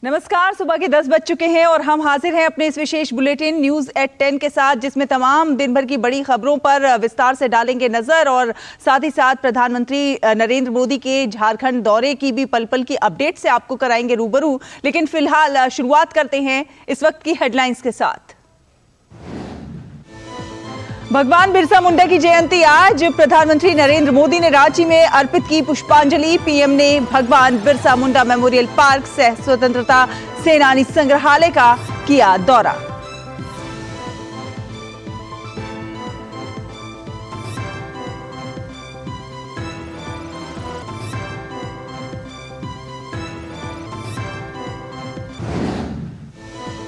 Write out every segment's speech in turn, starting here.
नमस्कार। सुबह के 10 बज चुके हैं और हम हाजिर हैं अपने इस विशेष बुलेटिन न्यूज एट 10 के साथ, जिसमें तमाम दिन भर की बड़ी खबरों पर विस्तार से डालेंगे नजर और साथ ही साथ प्रधानमंत्री नरेंद्र मोदी के झारखंड दौरे की भी पल पल की अपडेट से आपको कराएंगे रूबरू। लेकिन फिलहाल शुरुआत करते हैं इस वक्त की हेडलाइंस के साथ। भगवान बिरसा मुंडा की जयंती आज। प्रधानमंत्री नरेंद्र मोदी ने रांची में अर्पित की पुष्पांजलि। पीएम ने भगवान बिरसा मुंडा मेमोरियल पार्क सह स्वतंत्रता सेनानी संग्रहालय का किया दौरा।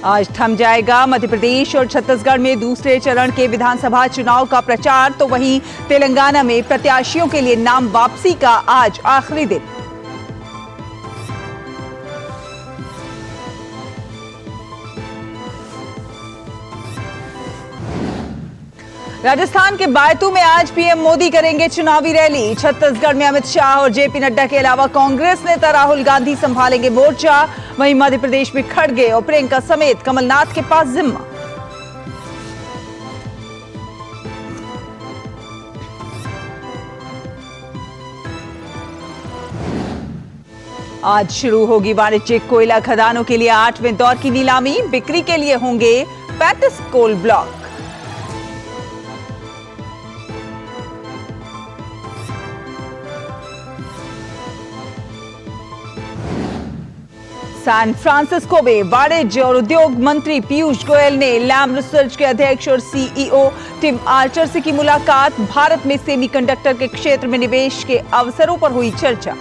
आज थम जाएगा मध्य प्रदेश और छत्तीसगढ़ में दूसरे चरण के विधानसभा चुनाव का प्रचार, तो वहीं तेलंगाना में प्रत्याशियों के लिए नाम वापसी का आज आखिरी दिन। राजस्थान के बायतू में आज पीएम मोदी करेंगे चुनावी रैली। छत्तीसगढ़ में अमित शाह और जेपी नड्डा के अलावा कांग्रेस नेता राहुल गांधी संभालेंगे मोर्चा। वहीं मध्य प्रदेश में खड़गे और प्रियंका समेत कमलनाथ के पास जिम्मा। आज शुरू होगी वाणिज्यिक कोयला खदानों के लिए 8वें दौर की नीलामी। बिक्री के लिए होंगे 35 कोल ब्लॉक। सैन फ्रांसिस्को में वाणिज्य और उद्योग मंत्री पीयूष गोयल ने लैम रिसर्च के अध्यक्ष और सीईओ टिम आर्चर से की मुलाकात। भारत में सेमीकंडक्टर के क्षेत्र में निवेश के अवसरों पर हुई चर्चा।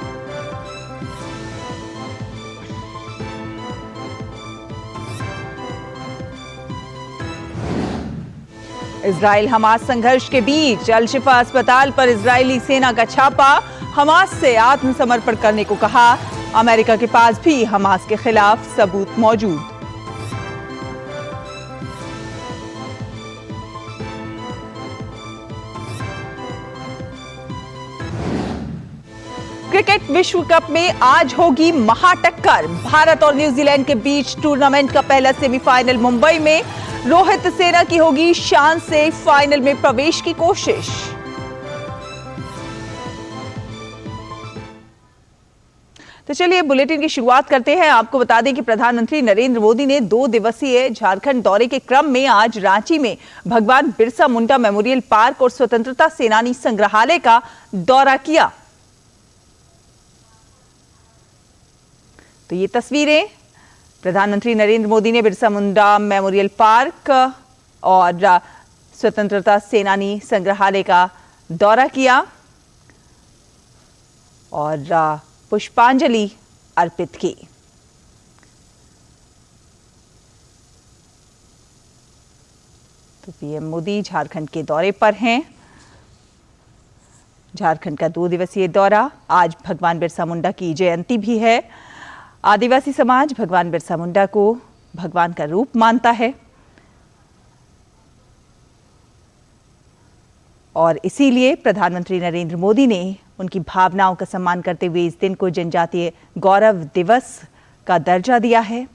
इजराइल हमास संघर्ष के बीच अल शिफा अस्पताल पर इजरायली सेना का छापा। हमास से आत्मसमर्पण करने को कहा। अमेरिका के पास भी हमास के खिलाफ सबूत मौजूद। क्रिकेट विश्व कप में आज होगी महाटक्कर। भारत और न्यूजीलैंड के बीच टूर्नामेंट का पहला सेमीफाइनल मुंबई में। रोहित सेना की होगी शान से फाइनल में प्रवेश की कोशिश। तो चलिए बुलेटिन की शुरुआत करते हैं। आपको बता दें कि प्रधानमंत्री नरेंद्र मोदी ने 2 दिवसीय झारखंड दौरे के क्रम में आज रांची में भगवान बिरसा मुंडा मेमोरियल पार्क और स्वतंत्रता सेनानी संग्रहालय का दौरा किया। तो ये तस्वीरें प्रधानमंत्री नरेंद्र मोदी ने बिरसा मुंडा मेमोरियल पार्क और स्वतंत्रता सेनानी संग्रहालय का दौरा किया और पुष्पांजलि अर्पित की। तो पीएम मोदी झारखंड के दौरे पर हैं। झारखंड का 2 दिवसीय दौरा। आज भगवान बिरसा मुंडा की जयंती भी है। आदिवासी समाज भगवान बिरसा मुंडा को भगवान का रूप मानता है और इसीलिए प्रधानमंत्री नरेंद्र मोदी ने उनकी भावनाओं का सम्मान करते हुए इस दिन को जनजातीय गौरव दिवस का दर्जा दिया है।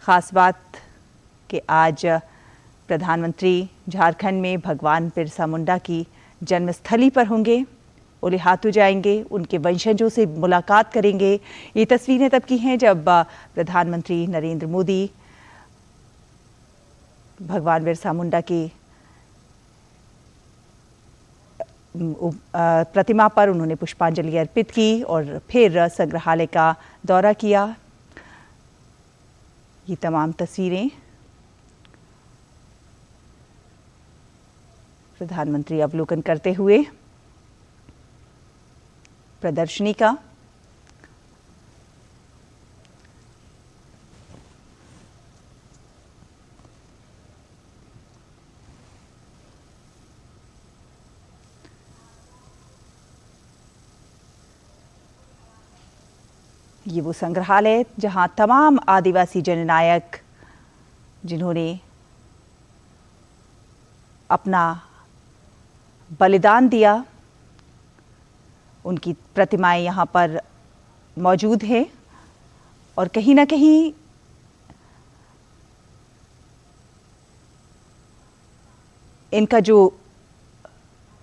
खास बात कि आज प्रधानमंत्री झारखंड में भगवान बिरसा मुंडा की जन्मस्थली पर होंगे, उलिहातू जाएंगे, उनके वंशजों से मुलाकात करेंगे। ये तस्वीरें तब की हैं जब प्रधानमंत्री नरेंद्र मोदी भगवान बिरसा मुंडा की प्रतिमा पर उन्होंने पुष्पांजलि अर्पित की और फिर संग्रहालय का दौरा किया। ये तमाम तस्वीरें प्रधानमंत्री अवलोकन करते हुए प्रदर्शनी का। ये वो संग्रहालय जहां तमाम आदिवासी जननायक जिन्होंने अपना बलिदान दिया, उनकी प्रतिमाएं यहाँ पर मौजूद हैं और कहीं ना कहीं इनका जो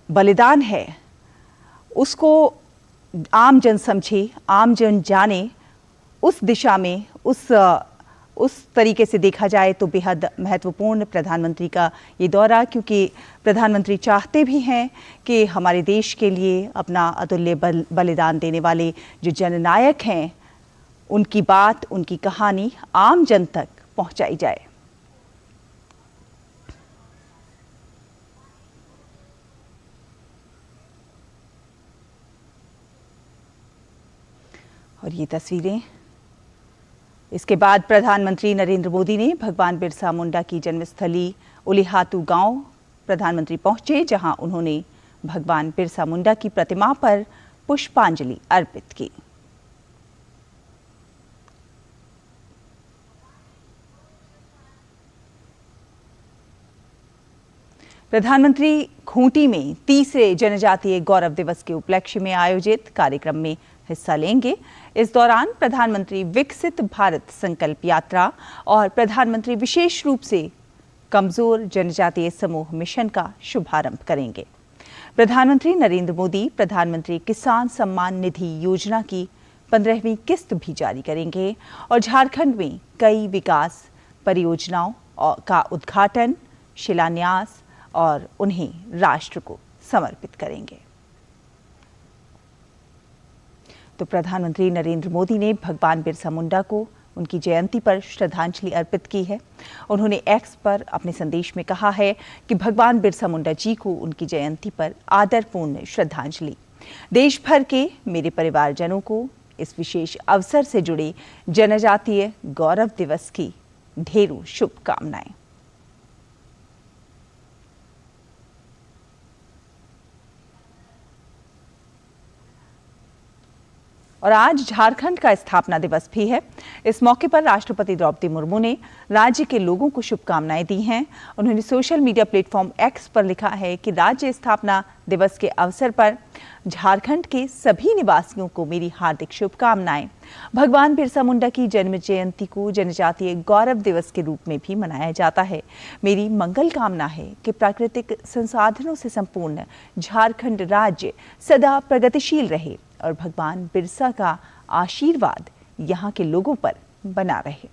बलिदान है उसको आम जन समझे, आम जन जाने, उस दिशा में उस तरीके से देखा जाए तो बेहद महत्वपूर्ण प्रधानमंत्री का ये दौरा, क्योंकि प्रधानमंत्री चाहते भी हैं कि हमारे देश के लिए अपना अतुल्य बलिदान देने वाले जो जननायक हैं उनकी बात, उनकी कहानी आम जन तक पहुंचाई जाए। और ये तस्वीरें, इसके बाद प्रधानमंत्री नरेंद्र मोदी ने भगवान बिरसा मुंडा की जन्मस्थली उलिहातू गांव प्रधानमंत्री पहुंचे, जहां उन्होंने भगवान बिरसा मुंडा की प्रतिमा पर पुष्पांजलि अर्पित की। प्रधानमंत्री खूंटी में तीसरे जनजातीय गौरव दिवस के उपलक्ष्य में आयोजित कार्यक्रम में हिस्सा लेंगे। इस दौरान प्रधानमंत्री विकसित भारत संकल्प यात्रा और प्रधानमंत्री विशेष रूप से कमजोर जनजातीय समूह मिशन का शुभारंभ करेंगे। प्रधानमंत्री नरेंद्र मोदी प्रधानमंत्री किसान सम्मान निधि योजना की 15वीं किस्त भी जारी करेंगे और झारखंड में कई विकास परियोजनाओं का उद्घाटन, शिलान्यास और उन्हें राष्ट्र को समर्पित करेंगे। तो प्रधानमंत्री नरेंद्र मोदी ने भगवान बिरसा मुंडा को उनकी जयंती पर श्रद्धांजलि अर्पित की है। उन्होंने एक्स पर अपने संदेश में कहा है कि भगवान बिरसा मुंडा जी को उनकी जयंती पर आदरपूर्ण श्रद्धांजलि। देश भर के मेरे परिवारजनों को इस विशेष अवसर से जुड़े जनजातीय गौरव दिवस की ढेरों शुभकामनाएं। और आज झारखंड का स्थापना दिवस भी है। इस मौके पर राष्ट्रपति द्रौपदी मुर्मू ने राज्य के लोगों को शुभकामनाएं दी हैं। उन्होंने सोशल मीडिया प्लेटफॉर्म एक्स पर लिखा है कि राज्य स्थापना दिवस के अवसर पर झारखंड के सभी निवासियों को मेरी हार्दिक शुभकामनाएं। भगवान बिरसा मुंडा की जन्म जयंती को जनजातीय गौरव दिवस के रूप में भी मनाया जाता है। मेरी मंगल कामना है कि प्राकृतिक संसाधनों से संपूर्ण झारखंड राज्य सदा प्रगतिशील रहे और भगवान बिरसा का आशीर्वाद यहाँ के लोगों पर बना रहे।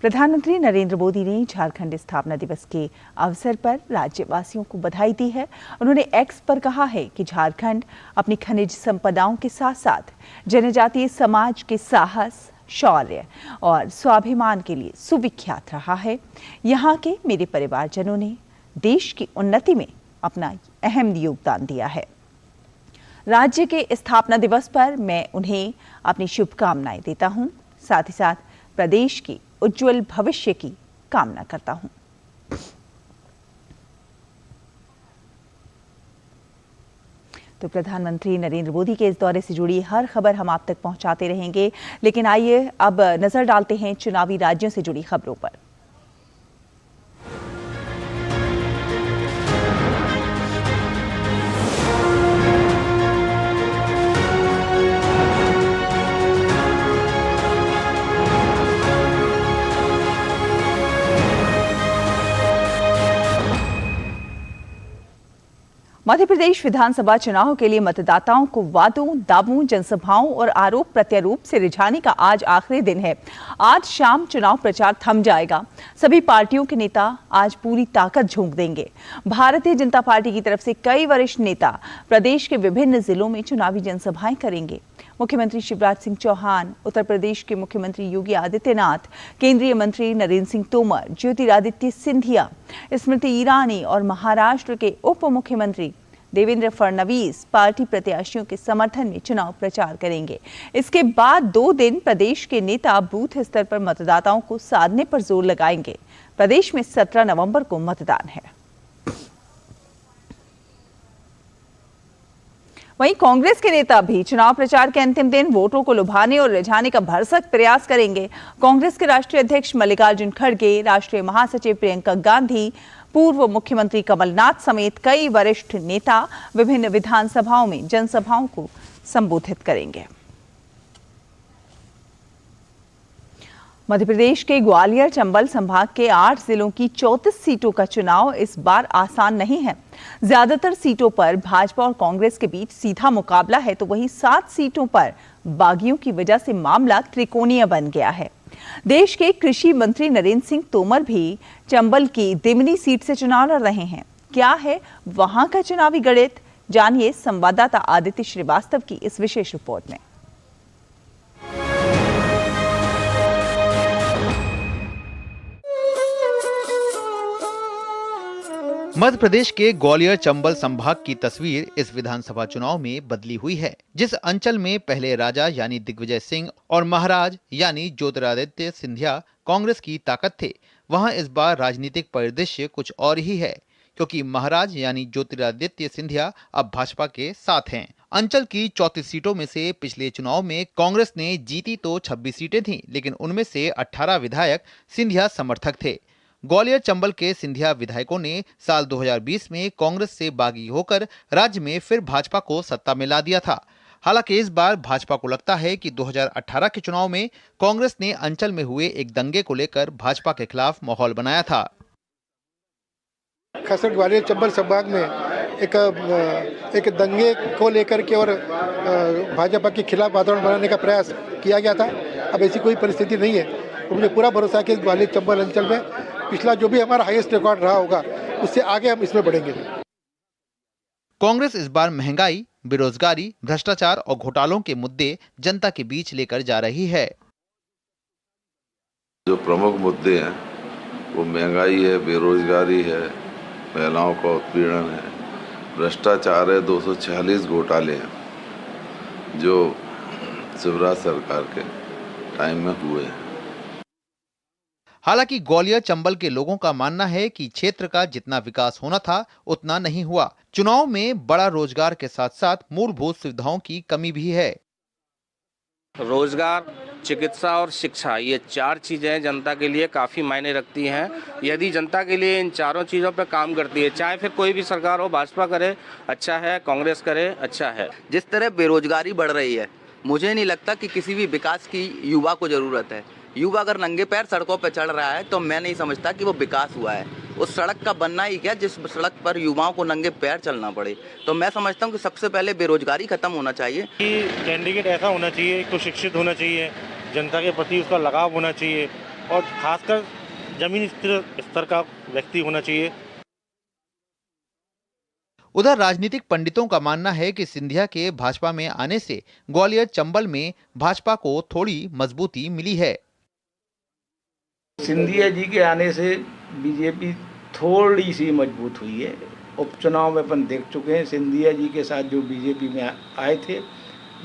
प्रधानमंत्री नरेंद्र मोदी ने झारखंड स्थापना दिवस के अवसर पर राज्यवासियों को बधाई दी है। उन्होंने एक्स पर कहा है कि झारखंड अपनी खनिज संपदाओं के साथ साथ जनजातीय समाज के साहस, शौर्य और स्वाभिमान के लिए सुविख्यात रहा है। यहाँ के मेरे परिवारजनों ने देश की उन्नति में अपना अहम योगदान दिया है। राज्य के स्थापना दिवस पर मैं उन्हें अपनी शुभकामनाएं देता हूं, साथ ही साथ प्रदेश की उज्जवल भविष्य की कामना करता हूं। तो प्रधानमंत्री नरेंद्र मोदी के इस दौरे से जुड़ी हर खबर हम आप तक पहुंचाते रहेंगे, लेकिन आइए अब नजर डालते हैं चुनावी राज्यों से जुड़ी खबरों पर। मध्य प्रदेश विधानसभा चुनाव के लिए मतदाताओं को वादों, दावों, जनसभाओं और आरोप प्रत्यारोप से रिझाने का आज आखिरी दिन है। आज शाम चुनाव प्रचार थम जाएगा। सभी पार्टियों के नेता आज पूरी ताकत झोंक देंगे। भारतीय जनता पार्टी की तरफ से कई वरिष्ठ नेता प्रदेश के विभिन्न जिलों में चुनावी जनसभाएं करेंगे। मुख्यमंत्री शिवराज सिंह चौहान, उत्तर प्रदेश के मुख्यमंत्री योगी आदित्यनाथ, केंद्रीय मंत्री नरेंद्र सिंह तोमर, ज्योतिरादित्य सिंधिया, स्मृति ईरानी और महाराष्ट्र के उप मुख्यमंत्री देवेंद्र फडणवीस पार्टी प्रत्याशियों के समर्थन में चुनाव प्रचार करेंगे। इसके बाद 2 दिन प्रदेश के नेता बूथ स्तर पर मतदाताओं को साधने पर जोर लगाएंगे। प्रदेश में 17 नवंबर को मतदान है। वहीं कांग्रेस के नेता भी चुनाव प्रचार के अंतिम दिन वोटरों को लुभाने और रिझाने का भरसक प्रयास करेंगे। कांग्रेस के राष्ट्रीय अध्यक्ष मल्लिकार्जुन खड़गे, राष्ट्रीय महासचिव प्रियंका गांधी, पूर्व मुख्यमंत्री कमलनाथ समेत कई वरिष्ठ नेता विभिन्न विधानसभाओं में जनसभाओं को संबोधित करेंगे। मध्य प्रदेश के ग्वालियर चंबल संभाग के 8 जिलों की 34 सीटों का चुनाव इस बार आसान नहीं है। ज्यादातर सीटों पर भाजपा और कांग्रेस के बीच सीधा मुकाबला है, तो वहीं 7 सीटों पर बागियों की वजह से मामला त्रिकोणीय बन गया है। देश के कृषि मंत्री नरेंद्र सिंह तोमर भी चंबल की दिमनी सीट से चुनाव लड़ रहे हैं। क्या है वहां का चुनावी गणित, जानिए संवाददाता आदित्य श्रीवास्तव की इस विशेष रिपोर्ट में। मध्य प्रदेश के ग्वालियर चंबल संभाग की तस्वीर इस विधानसभा चुनाव में बदली हुई है। जिस अंचल में पहले राजा यानी दिग्विजय सिंह और महाराज यानी ज्योतिरादित्य सिंधिया कांग्रेस की ताकत थे, वहां इस बार राजनीतिक परिदृश्य कुछ और ही है, क्योंकि महाराज यानी ज्योतिरादित्य सिंधिया अब भाजपा के साथ हैं। अंचल की 34 सीटों में से पिछले चुनाव में कांग्रेस ने जीती तो 26 सीटें थीं, लेकिन उनमें से 18 विधायक सिंधिया समर्थक थे। ग्वालियर चंबल के सिंधिया विधायकों ने साल 2020 में कांग्रेस से बागी होकर राज्य में फिर भाजपा को सत्ता में ला दिया था। हालांकि इस बार भाजपा को लगता है कि 2018 के चुनाव में कांग्रेस ने अंचल में हुए एक दंगे को लेकर भाजपा के खिलाफ माहौल बनाया था। खासकर ग्वालियर चंबल संभाग में एक दंगे को लेकर के और भाजपा के खिलाफ वातावरण बनाने का प्रयास किया गया था। अब ऐसी कोई परिस्थिति नहीं है। मुझे पूरा भरोसा है कि ग्वालियर चंबल अंचल में पिछला जो भी हमारा हाईएस्ट रिकॉर्ड रहा होगा उससे आगे हम इसमें बढ़ेंगे। कांग्रेस इस बार महंगाई, बेरोजगारी, भ्रष्टाचार और घोटालों के मुद्दे जनता के बीच लेकर जा रही है। जो प्रमुख मुद्दे हैं वो महंगाई है, बेरोजगारी है, महिलाओं का उत्पीड़न है, भ्रष्टाचार है, 246 घोटाले हैं जो शिवराज सरकार के टाइम में हुए हैं। हालांकि ग्वालियर चंबल के लोगों का मानना है कि क्षेत्र का जितना विकास होना था उतना नहीं हुआ। चुनाव में बड़ा रोजगार के साथ साथ मूलभूत सुविधाओं की कमी भी है। रोजगार, चिकित्सा और शिक्षा, ये 4 चीजें जनता के लिए काफी मायने रखती हैं। यदि जनता के लिए इन चारों चीजों पर काम करती है, चाहे फिर कोई भी सरकार हो, भाजपा करे अच्छा है, कांग्रेस करे अच्छा है। जिस तरह बेरोजगारी बढ़ रही है, मुझे नहीं लगता कि किसी भी विकास की युवा को जरूरत है। युवा अगर नंगे पैर सड़कों पर चढ़ रहा है तो मैं नहीं समझता कि वो विकास हुआ है। उस सड़क का बनना ही क्या जिस सड़क पर युवाओं को नंगे पैर चलना पड़े। तो मैं समझता हूँ कि सबसे पहले बेरोजगारी खत्म होना चाहिए। कैंडिडेट ऐसा होना चाहिए, एक तो शिक्षित होना चाहिए, जनता के प्रति उसका लगाव होना चाहिए और खासकर जमीनी स्तर का व्यक्ति होना चाहिए। उधर राजनीतिक पंडितों का मानना है कि सिंधिया के भाजपा में आने से ग्वालियर चंबल में भाजपा को थोड़ी मजबूती मिली है। सिंधिया जी के आने से बीजेपी थोड़ी सी मजबूत हुई है। उपचुनाव में अपन देख चुके हैं, सिंधिया जी के साथ जो बीजेपी में आए थे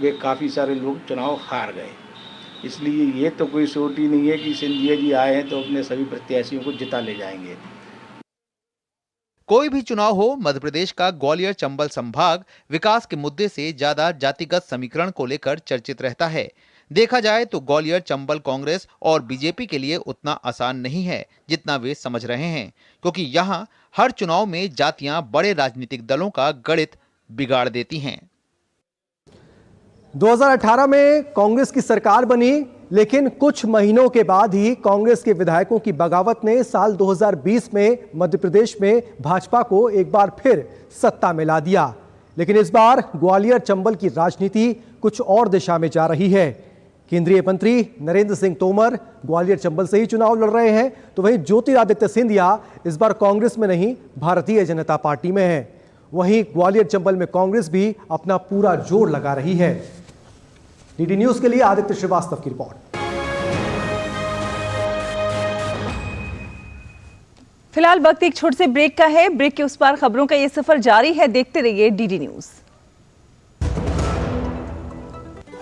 वे काफ़ी सारे लोग चुनाव हार गए। इसलिए ये तो कोई सोच ही नहीं है कि सिंधिया जी आए हैं तो अपने सभी प्रत्याशियों को जिता ले जाएंगे। कोई भी चुनाव हो, मध्य प्रदेश का ग्वालियर चंबल संभाग विकास के मुद्दे से ज्यादा जातिगत समीकरण को लेकर चर्चित रहता है। देखा जाए तो ग्वालियर चंबल कांग्रेस और बीजेपी के लिए उतना आसान नहीं है जितना वे समझ रहे हैं, क्योंकि यहाँ हर चुनाव में जातियां बड़े राजनीतिक दलों का गणित बिगाड़ देती हैं। 2018 में कांग्रेस की सरकार बनी, लेकिन कुछ महीनों के बाद ही कांग्रेस के विधायकों की बगावत ने साल 2020 में मध्य प्रदेश में भाजपा को एक बार फिर सत्ता में ला दिया। लेकिन इस बार ग्वालियर चंबल की राजनीति कुछ और दिशा में जा रही है। केंद्रीय मंत्री नरेंद्र सिंह तोमर ग्वालियर चंबल से ही चुनाव लड़ रहे हैं, तो वहीं ज्योतिरादित्य सिंधिया इस बार कांग्रेस में नहीं, भारतीय जनता पार्टी में है। वहीं ग्वालियर चंबल में कांग्रेस भी अपना पूरा जोर लगा रही है। डीडी न्यूज के लिए आदित्य श्रीवास्तव की रिपोर्ट। फिलहाल वक्त एक छोटे से ब्रेक का है। ब्रेक के उस पार खबरों का यह सफर जारी है, देखते रहिए डीडी न्यूज।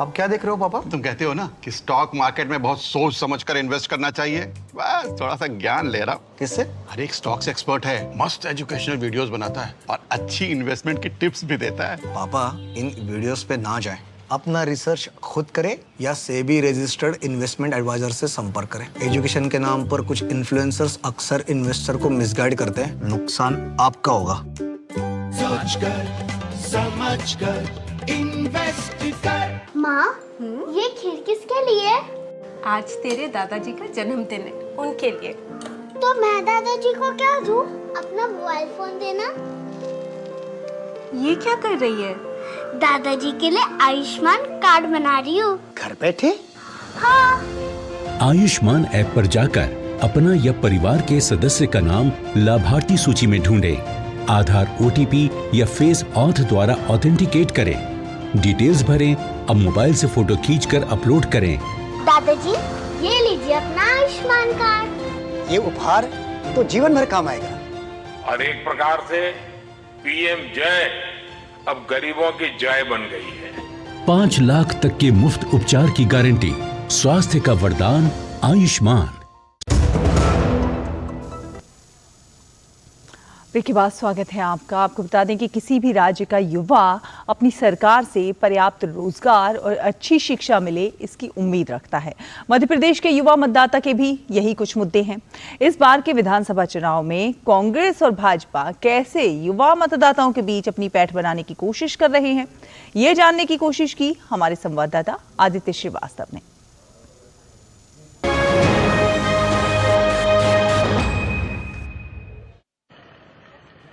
अब क्या देख रहे हो पापा? तुम कहते हो ना कि स्टॉक मार्केट में बहुत सोच समझकर इन्वेस्ट करना चाहिए, बस थोड़ा सा ज्ञान ले रहा हूँ। किससे? हर एक स्टॉक्स एक्सपर्ट है, मस्त एजुकेशनल वीडियोस बनाता है और अच्छी इन्वेस्टमेंट की टिप्स भी देता है। पापा इन वीडियोस पे ना जाएं, अपना रिसर्च खुद करें या सेबी रजिस्टर्ड इन्वेस्टमेंट एडवाइजर से संपर्क करें। एजुकेशन के नाम पर कुछ इन्फ्लुएंसर्स अक्सर इन्वेस्टर को मिसगाइड करते हैं, नुकसान आपका होगा। समझकर इन्वेस्ट कर। माँ, ये खीर किसके लिए? आज तेरे दादाजी का जन्मदिन है, उनके लिए। तो मैं दादाजी को क्या दूं? अपना मोबाइल फोन देना। ये क्या कर रही है? दादाजी के लिए आयुष्मान कार्ड बना रही हूँ। घर बैठे? हाँ। आयुष्मान ऐप पर जाकर अपना या परिवार के सदस्य का नाम लाभार्थी सूची में ढूंढें। आधार, OTP या फेस ऑथ द्वारा ऑथेंटिकेट करें। डिटेल्स भरें। अब मोबाइल से फोटो खींचकर अपलोड करें। दादाजी, ये लीजिए अपना आयुष्मान कार्ड। ये उपहार तो जीवन भर काम आएगा। और एक प्रकार से PM जय अब गरीबों की जय बन गई है। 5 लाख तक के मुफ्त उपचार की गारंटी। स्वास्थ्य का वरदान आयुष्मान। के बाद स्वागत है आपका। आपको बता दें कि किसी भी राज्य का युवा अपनी सरकार से पर्याप्त रोजगार और अच्छी शिक्षा मिले, इसकी उम्मीद रखता है। मध्य प्रदेश के युवा मतदाता के भी यही कुछ मुद्दे हैं। इस बार के विधानसभा चुनाव में कांग्रेस और भाजपा कैसे युवा मतदाताओं के बीच अपनी पैठ बनाने की कोशिश कर रहे हैं, ये जानने की कोशिश की हमारे संवाददाता आदित्य श्रीवास्तव ने।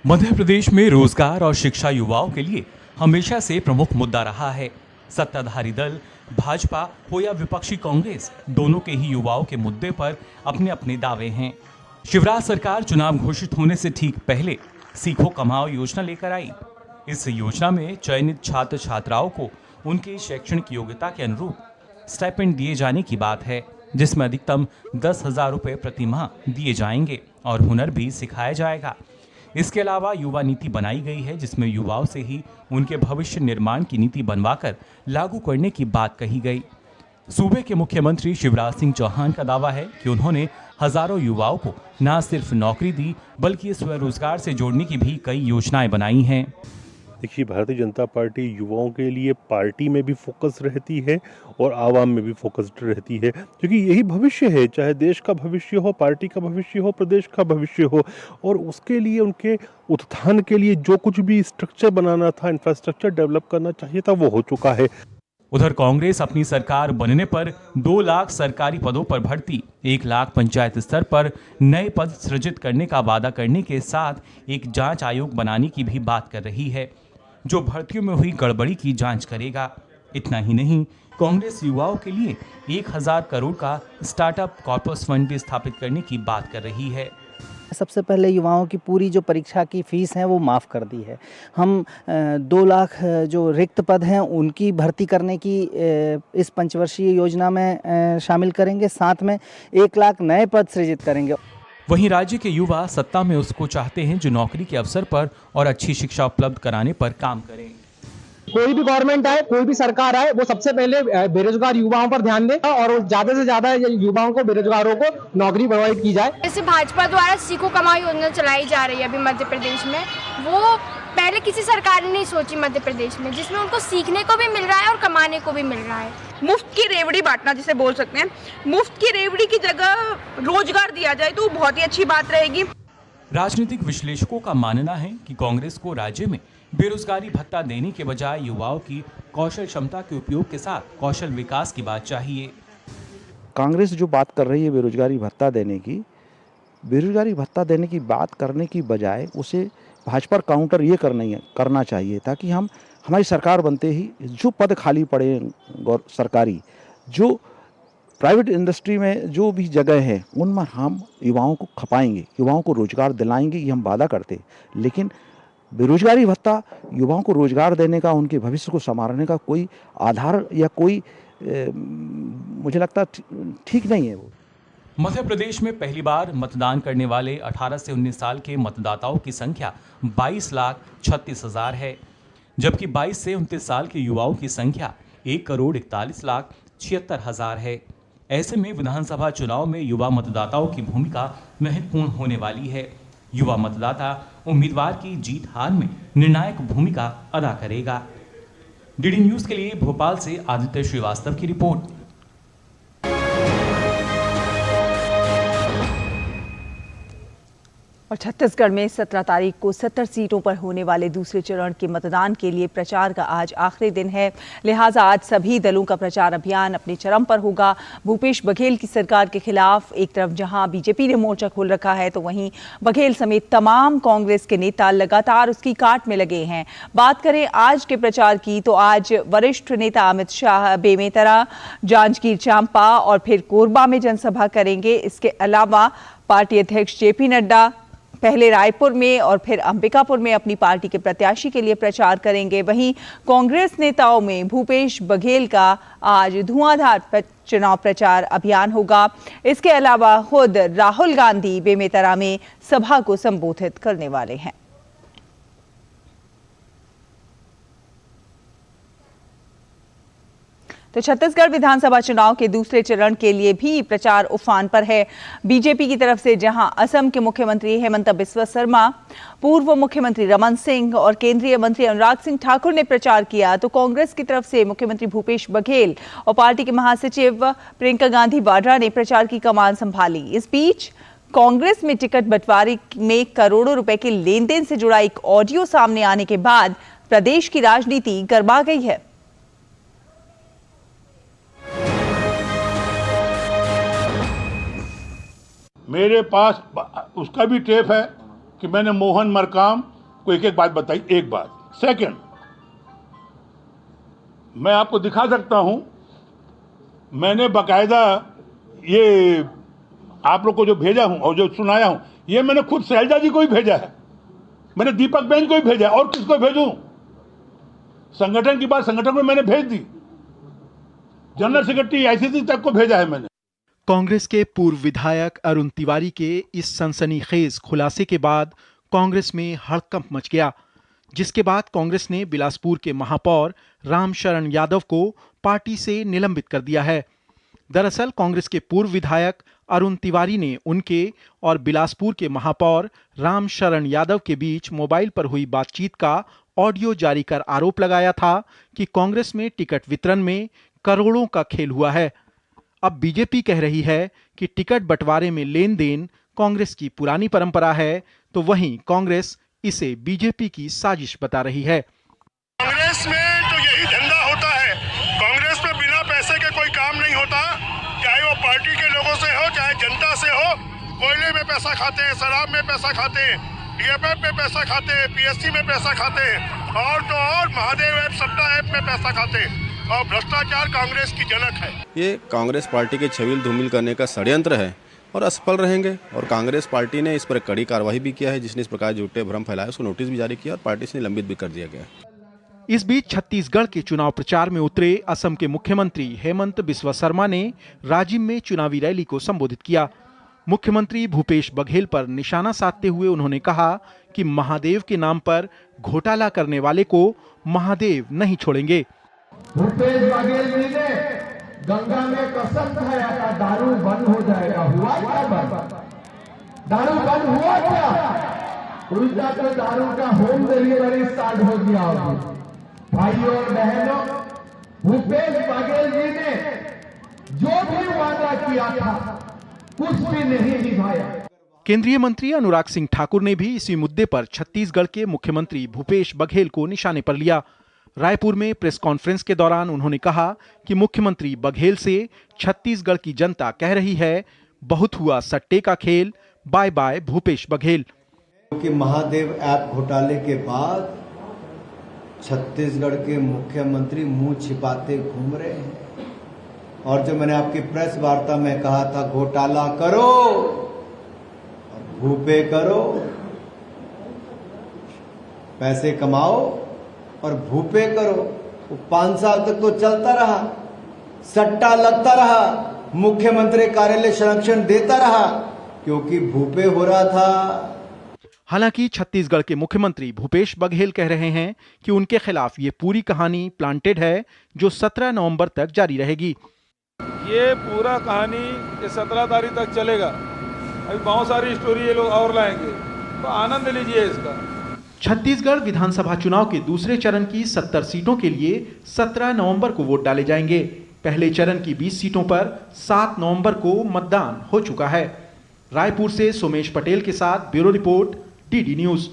मध्य प्रदेश में रोजगार और शिक्षा युवाओं के लिए हमेशा से प्रमुख मुद्दा रहा है। सत्ताधारी दल भाजपा हो या विपक्षी कांग्रेस, दोनों के ही युवाओं के मुद्दे पर अपने अपने दावे हैं। शिवराज सरकार चुनाव घोषित होने से ठीक पहले सीखो कमाओ योजना लेकर आई। इस योजना में चयनित छात्र छात्राओं को उनकी शैक्षणिक योग्यता के अनुरूप स्टाइपेंड दिए जाने की बात है, जिसमें अधिकतम 10,000 रुपये प्रति माह दिए जाएंगे और हुनर भी सिखाया जाएगा। इसके अलावा युवा नीति बनाई गई है, जिसमें युवाओं से ही उनके भविष्य निर्माण की नीति बनवाकर लागू करने की बात कही गई। सूबे के मुख्यमंत्री शिवराज सिंह चौहान का दावा है कि उन्होंने हजारों युवाओं को न सिर्फ नौकरी दी, बल्कि स्वरोजगार से जोड़ने की भी कई योजनाएं बनाई हैं। देखिए, भारतीय जनता पार्टी युवाओं के लिए पार्टी में भी फोकस रहती है और आवाम में भी फोकस्ड रहती है, क्योंकि यही भविष्य है। चाहे देश का भविष्य हो, पार्टी का भविष्य हो, प्रदेश का भविष्य हो, और उसके लिए उनके उत्थान के लिए जो कुछ भी स्ट्रक्चर बनाना था, इंफ्रास्ट्रक्चर डेवलप करना चाहिए था, वो हो चुका है। उधर कांग्रेस अपनी सरकार बनने पर 2 लाख सरकारी पदों पर भर्ती, 1 लाख पंचायत स्तर पर नए पद सृजित करने का वादा करने के साथ एक जांच आयोग बनाने की भी बात कर रही है, जो भर्तियों में हुई गड़बड़ी की जांच करेगा। इतना ही नहीं, कांग्रेस युवाओं के लिए 1000 करोड़ का स्टार्टअप कॉर्पस फंड भी स्थापित करने की बात कर रही है। सबसे पहले युवाओं की पूरी जो परीक्षा की फीस है वो माफ़ कर दी है। हम 2 लाख जो रिक्त पद हैं उनकी भर्ती करने की इस पंचवर्षीय योजना में शामिल करेंगे। साथ में 1 लाख नए पद सृजित करेंगे। वहीं राज्य के युवा सत्ता में उसको चाहते हैं जो नौकरी के अवसर पर और अच्छी शिक्षा उपलब्ध कराने पर काम करें। कोई भी गवर्नमेंट आए, कोई भी सरकार आए, वो सबसे पहले बेरोजगार युवाओं पर ध्यान दे और ज्यादा से ज्यादा युवाओं को, बेरोजगारों को नौकरी प्रोवाइड की जाए। जैसे भाजपा द्वारा सीखो कमाओ योजना चलाई जा रही है अभी मध्य प्रदेश में, वो पहले किसी सरकार ने नहीं सोची मध्य प्रदेश में, जिसमें उनको सीखने को भी मिल रहा है और कमाने को भी मिल रहा है। मुफ्त की रेवड़ी बांटना जिसे बोल सकते हैं, मुफ्त की रेवड़ी की जगह रोजगार दिया जाए तो बहुत ही अच्छी बात रहेगी। राजनीतिक विश्लेषकों का मानना है कि कांग्रेस को राज्य में बेरोजगारी भत्ता देने के बजाय युवाओं की कौशल क्षमता के उपयोग के साथ कौशल विकास की बात चाहिए। कांग्रेस जो बात कर रही है बेरोजगारी भत्ता देने की बात करने की बजाय उसे भाजपा काउंटर ये करना चाहिए, ताकि हम हमारी सरकार बनते ही जो पद खाली पड़े सरकारी, जो प्राइवेट इंडस्ट्री में जो भी जगह है, उनमें हम युवाओं को खपाएंगे, युवाओं को रोजगार दिलाएंगे, ये हम वादा करते। लेकिन बेरोजगारी भत्ता युवाओं को रोजगार देने का, उनके भविष्य को संवारने का कोई आधार या कोई मुझे लगता ठीक नहीं है। वो मध्य प्रदेश में पहली बार मतदान करने वाले 18 से 19 साल के मतदाताओं की संख्या 22,36,000 है, जबकि 22 से 29 साल के युवाओं की संख्या 1,41,76,000 है। ऐसे में विधानसभा चुनाव में युवा मतदाताओं की भूमिका महत्वपूर्ण होने वाली है। युवा मतदाता उम्मीदवार की जीत हार में निर्णायक भूमिका अदा करेगा। डीडी न्यूज के लिए भोपाल से आदित्य श्रीवास्तव की रिपोर्ट। और छत्तीसगढ़ में 17 तारीख को 70 सीटों पर होने वाले दूसरे चरण के मतदान के लिए प्रचार का आज आखिरी दिन है। लिहाजा आज सभी दलों का प्रचार अभियान अपने चरम पर होगा। भूपेश बघेल की सरकार के खिलाफ एक तरफ जहां बीजेपी ने मोर्चा खोल रखा है, तो वहीं बघेल समेत तमाम कांग्रेस के नेता लगातार उसकी काट में लगे हैं। बात करें आज के प्रचार की, तो आज वरिष्ठ नेता अमित शाह बेमेतरा, जांजगीर चांपा और फिर कोरबा में जनसभा करेंगे। इसके अलावा पार्टी अध्यक्ष जेपी नड्डा पहले रायपुर में और फिर अंबिकापुर में अपनी पार्टी के प्रत्याशी के लिए प्रचार करेंगे। वहीं कांग्रेस नेताओं में भूपेश बघेल का आज धुआंधार चुनाव प्रचार अभियान होगा। इसके अलावा खुद राहुल गांधी बेमेतरा में सभा को संबोधित करने वाले हैं। तो छत्तीसगढ़ विधानसभा चुनाव के दूसरे चरण के लिए भी प्रचार उफान पर है। बीजेपी की तरफ से जहां असम के मुख्यमंत्री हेमंत बिस्वा शर्मा, पूर्व मुख्यमंत्री रमन सिंह और केंद्रीय मंत्री अनुराग सिंह ठाकुर ने प्रचार किया, तो कांग्रेस की तरफ से मुख्यमंत्री भूपेश बघेल और पार्टी के महासचिव प्रियंका गांधी वाड्रा ने प्रचार की कमान संभाली। इस बीच कांग्रेस में टिकट बंटवारे में करोड़ों रुपए के लेन देन से जुड़ा एक ऑडियो सामने आने के बाद प्रदेश की राजनीति गर्मा गई है। मेरे पास उसका भी टेप है कि मैंने मोहन मरकाम को एक एक बात बताई। एक बात। सेकंड, मैं आपको दिखा सकता हूं, मैंने बकायदा ये आप लोग को जो भेजा हूं और जो सुनाया हूं, ये मैंने खुद शैलजा जी को ही भेजा है, मैंने दीपक बेंज को ही भेजा। और किसको भेजूं? संगठन की बात संगठन में मैंने भेज दी, जनरल सेक्रेटरी आईसीसी तक को भेजा है मैंने। कांग्रेस के पूर्व विधायक अरुण तिवारी के इस सनसनीखेज खुलासे के बाद कांग्रेस में हड़कंप मच गया, जिसके बाद कांग्रेस ने बिलासपुर के महापौर रामशरण यादव को पार्टी से निलंबित कर दिया है। दरअसल कांग्रेस के पूर्व विधायक अरुण तिवारी ने उनके और बिलासपुर के महापौर रामशरण यादव के बीच मोबाइल पर हुई बातचीत का ऑडियो जारी कर आरोप लगाया था कि कांग्रेस में टिकट वितरण में करोड़ों का खेल हुआ है। अब बीजेपी कह रही है कि टिकट बंटवारे में लेन देन कांग्रेस की पुरानी परंपरा है, तो वहीं कांग्रेस इसे बीजेपी की साजिश बता रही है। कांग्रेस में तो यही धंधा होता है। कांग्रेस में बिना पैसे के कोई काम नहीं होता, चाहे वो पार्टी के लोगों से हो चाहे जनता से हो। कोयले में पैसा खाते हैं, शराब में पैसा खाते हैं, डीएफएफ में पैसा खाते हैं, पीएससी में पैसा खाते हैं, और तो और महादेव ऐप, सट्टा ऐप में पैसा खाते हैं, और भ्रष्टाचार कांग्रेस की जनक है। ये कांग्रेस पार्टी के छविल धूमिल करने का षड्यंत्र है और असफल रहेंगे। और कांग्रेस पार्टी ने इस पर कड़ी कार्रवाई भी किया है। जिसने इस प्रकार झूठे भ्रम फैलाए उसको नोटिस भी जारी किया और पार्टी से निलंबित भी कर दिया गया। इस बीच छत्तीसगढ़ के चुनाव प्रचार में उतरे असम के मुख्यमंत्री हेमंत बिस्वा शर्मा ने राजिम में चुनावी रैली को संबोधित किया। मुख्यमंत्री भूपेश बघेल पर निशाना साधते हुए उन्होंने कहा कि महादेव के नाम पर घोटाला करने वाले को महादेव नहीं छोड़ेंगे। भूपेश बघेल जी ने गंगा में कसम खाया था दारू बंद हो जाएगा, हुआ क्या बंद? दारू बंद हुआ क्या? उल्टा तो दारू का होम डिलीवरी स्टार्ट हो गया होगा। भाइयों और बहनों, भूपेश बघेल जी ने जो भी वादा किया था कुछ भी नहीं निभाया। केंद्रीय मंत्री अनुराग सिंह ठाकुर ने भी इसी मुद्दे पर छत्तीसगढ़ के मुख्यमंत्री भूपेश बघेल को निशाने पर लिया। रायपुर में प्रेस कॉन्फ्रेंस के दौरान उन्होंने कहा कि मुख्यमंत्री बघेल से छत्तीसगढ़ की जनता कह रही है, बहुत हुआ सट्टे का खेल, बाय बाय भूपेश बघेल। कि महादेव ऐप घोटाले के बाद छत्तीसगढ़ के मुख्यमंत्री मुंह छिपाते घूम रहे हैं। और जो मैंने आपकी प्रेस वार्ता में कहा था, घोटाला करो और भूपे करो, पैसे कमाओ और भूपे करो, वो 5 साल तक तो चलता रहा, सट्टा लगता रहा, मुख्यमंत्री कार्यालय संरक्षण देता रहा क्योंकि भूपे हो रहा था। हालांकि छत्तीसगढ़ के मुख्यमंत्री भूपेश बघेल कह रहे हैं कि उनके खिलाफ ये पूरी कहानी प्लांटेड है, जो 17 नवंबर तक जारी रहेगी। ये पूरा कहानी 17 तारीख तक चलेगा। अभी बहुत सारी स्टोरी ये लोग और लाएंगे, तो आनंद लीजिए इसका। छत्तीसगढ़ विधानसभा चुनाव के दूसरे चरण की 70 सीटों के लिए 17 नवंबर को वोट डाले जाएंगे। पहले चरण की 20 सीटों पर 7 नवंबर को मतदान हो चुका है। रायपुर से सोमेश पटेल के साथ ब्यूरो रिपोर्ट, डीडी न्यूज।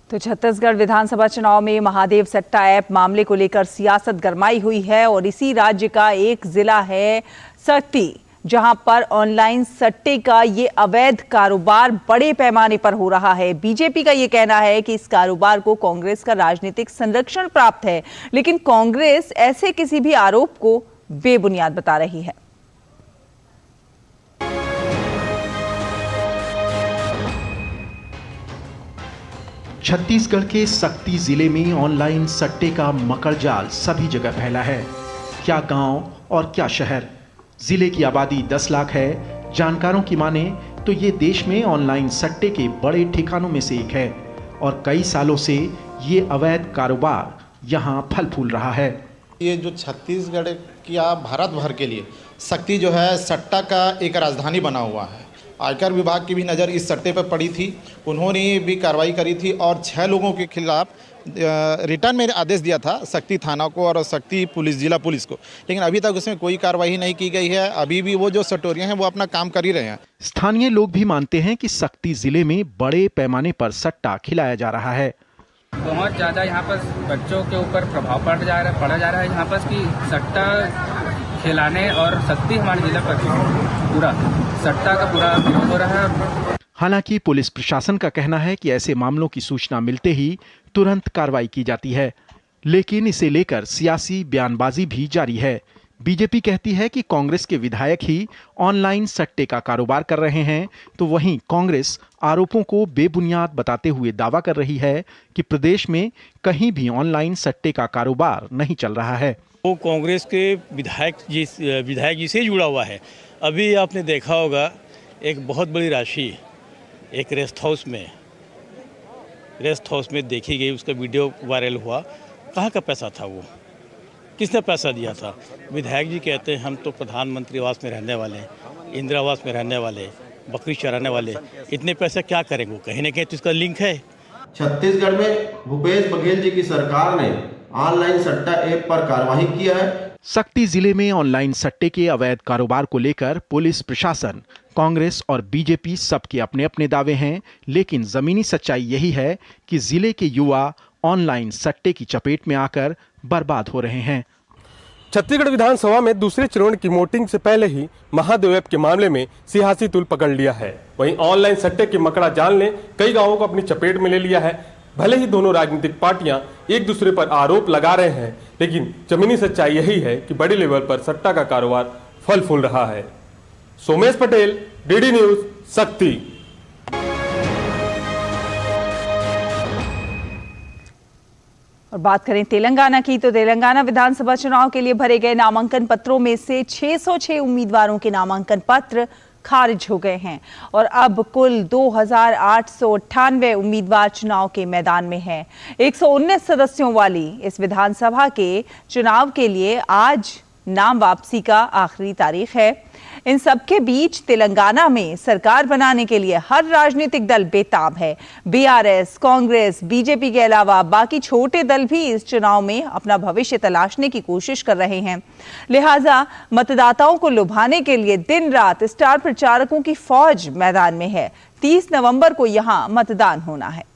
तो छत्तीसगढ़ विधानसभा चुनाव में महादेव सट्टा ऐप मामले को लेकर सियासत गरमाई हुई है और इसी राज्य का एक जिला है सक्ती, जहां पर ऑनलाइन सट्टे का ये अवैध कारोबार बड़े पैमाने पर हो रहा है। बीजेपी का ये कहना है कि इस कारोबार को कांग्रेस का राजनीतिक संरक्षण प्राप्त है, लेकिन कांग्रेस ऐसे किसी भी आरोप को बेबुनियाद बता रही है। छत्तीसगढ़ के सक्ती जिले में ऑनलाइन सट्टे का मकड़जाल सभी जगह फैला है। क्या गांव और क्या शहर। जिले की आबादी 10 लाख है। जानकारों की माने तो ये देश में ऑनलाइन सट्टे के बड़े ठिकानों में से एक है और कई सालों से ये अवैध कारोबार यहाँ फल फूल रहा है। ये जो छत्तीसगढ़ या भारत भर के लिए सक्ती जो है सट्टा का एक राजधानी बना हुआ है। आयकर विभाग की भी नज़र इस सट्टे पर पड़ी थी, उन्होंने भी कार्रवाई करी थी और 6 लोगों के खिलाफ रिटर्न में आदेश दिया था सक्ती थाना को और सक्ती पुलिस जिला पुलिस को, लेकिन अभी तक उसमें कोई कार्रवाई नहीं की गई है। अभी भी वो जो सटोरियां हैं वो अपना काम कर ही रहे हैं। स्थानीय लोग भी मानते हैं कि सक्ती जिले में बड़े पैमाने पर सट्टा खिलाया जा रहा है। बहुत ज़्यादा यहाँ पर बच्चों के ऊपर प्रभाव पड़ा जा रहा है यहाँ पर कि सट्टा खिलाने और सक्ती हमारे जिला पर पूरा सट्टा का पूरा विरोध हो रहा है। हालांकि पुलिस प्रशासन का कहना है कि ऐसे मामलों की सूचना मिलते ही तुरंत कार्रवाई की जाती है, लेकिन इसे लेकर सियासी बयानबाजी भी जारी है। बीजेपी कहती है कि कांग्रेस के विधायक ही ऑनलाइन सट्टे का कारोबार कर रहे हैं, तो वहीं कांग्रेस आरोपों को बेबुनियाद बताते हुए दावा कर रही है कि प्रदेश में कहीं भी ऑनलाइन सट्टे का कारोबार नहीं चल रहा है। वो कांग्रेस के विधायक जी से जुड़ा हुआ है। अभी आपने देखा होगा एक बहुत बड़ी राशि एक रेस्ट हाउस में देखी गई, उसका वीडियो वायरल हुआ। कहाँ का पैसा था वो, किसने पैसा दिया था? विधायक जी कहते हैं हम तो प्रधानमंत्री आवास में रहने वाले, इंदिरा आवास में रहने वाले, बकरी चराने वाले, इतने पैसे क्या करेंगे? कहीं ना कहीं तो इसका लिंक है। छत्तीसगढ़ में भूपेश बघेल जी की सरकार ने ऑनलाइन सट्टा ऐप पर कार्रवाई किया है। सक्ती जिले में ऑनलाइन सट्टे के अवैध कारोबार को लेकर पुलिस प्रशासन, कांग्रेस और बीजेपी सबके अपने अपने दावे हैं, लेकिन जमीनी सच्चाई यही है कि जिले के युवा ऑनलाइन सट्टे की चपेट में आकर बर्बाद हो रहे हैं। छत्तीसगढ़ विधानसभा में दूसरे चरण की वोटिंग से पहले ही महादेव ऐप के मामले में सियासी तूल पकड़ लिया है। वहीं ऑनलाइन सट्टे के मकड़ा जाल ने कई गांवों को अपनी चपेट में ले लिया है। भले ही दोनों राजनीतिक पार्टियां एक दूसरे पर आरोप लगा रहे हैं, लेकिन जमीनी सच्चाई यही है कि बड़े लेवल पर सट्टा का कारोबार फल फूल रहा है। सोमेश पटेल, डीडी न्यूज, सक्ती। और बात करें तेलंगाना की, तो तेलंगाना विधानसभा चुनाव के लिए भरे गए नामांकन पत्रों में से 606 उम्मीदवारों के नामांकन पत्र खारिज हो गए हैं और अब कुल 2898 उम्मीदवार चुनाव के मैदान में हैं। 119 सदस्यों वाली इस विधानसभा के चुनाव के लिए आज नाम वापसी का आखिरी तारीख है। इन सबके बीच तेलंगाना में सरकार बनाने के लिए हर राजनीतिक दल बेताब है। बीआरएस, कांग्रेस, बीजेपी के अलावा बाकी छोटे दल भी इस चुनाव में अपना भविष्य तलाशने की कोशिश कर रहे हैं। लिहाजा मतदाताओं को लुभाने के लिए दिन रात स्टार प्रचारकों की फौज मैदान में है। 30 नवंबर को यहां मतदान होना है।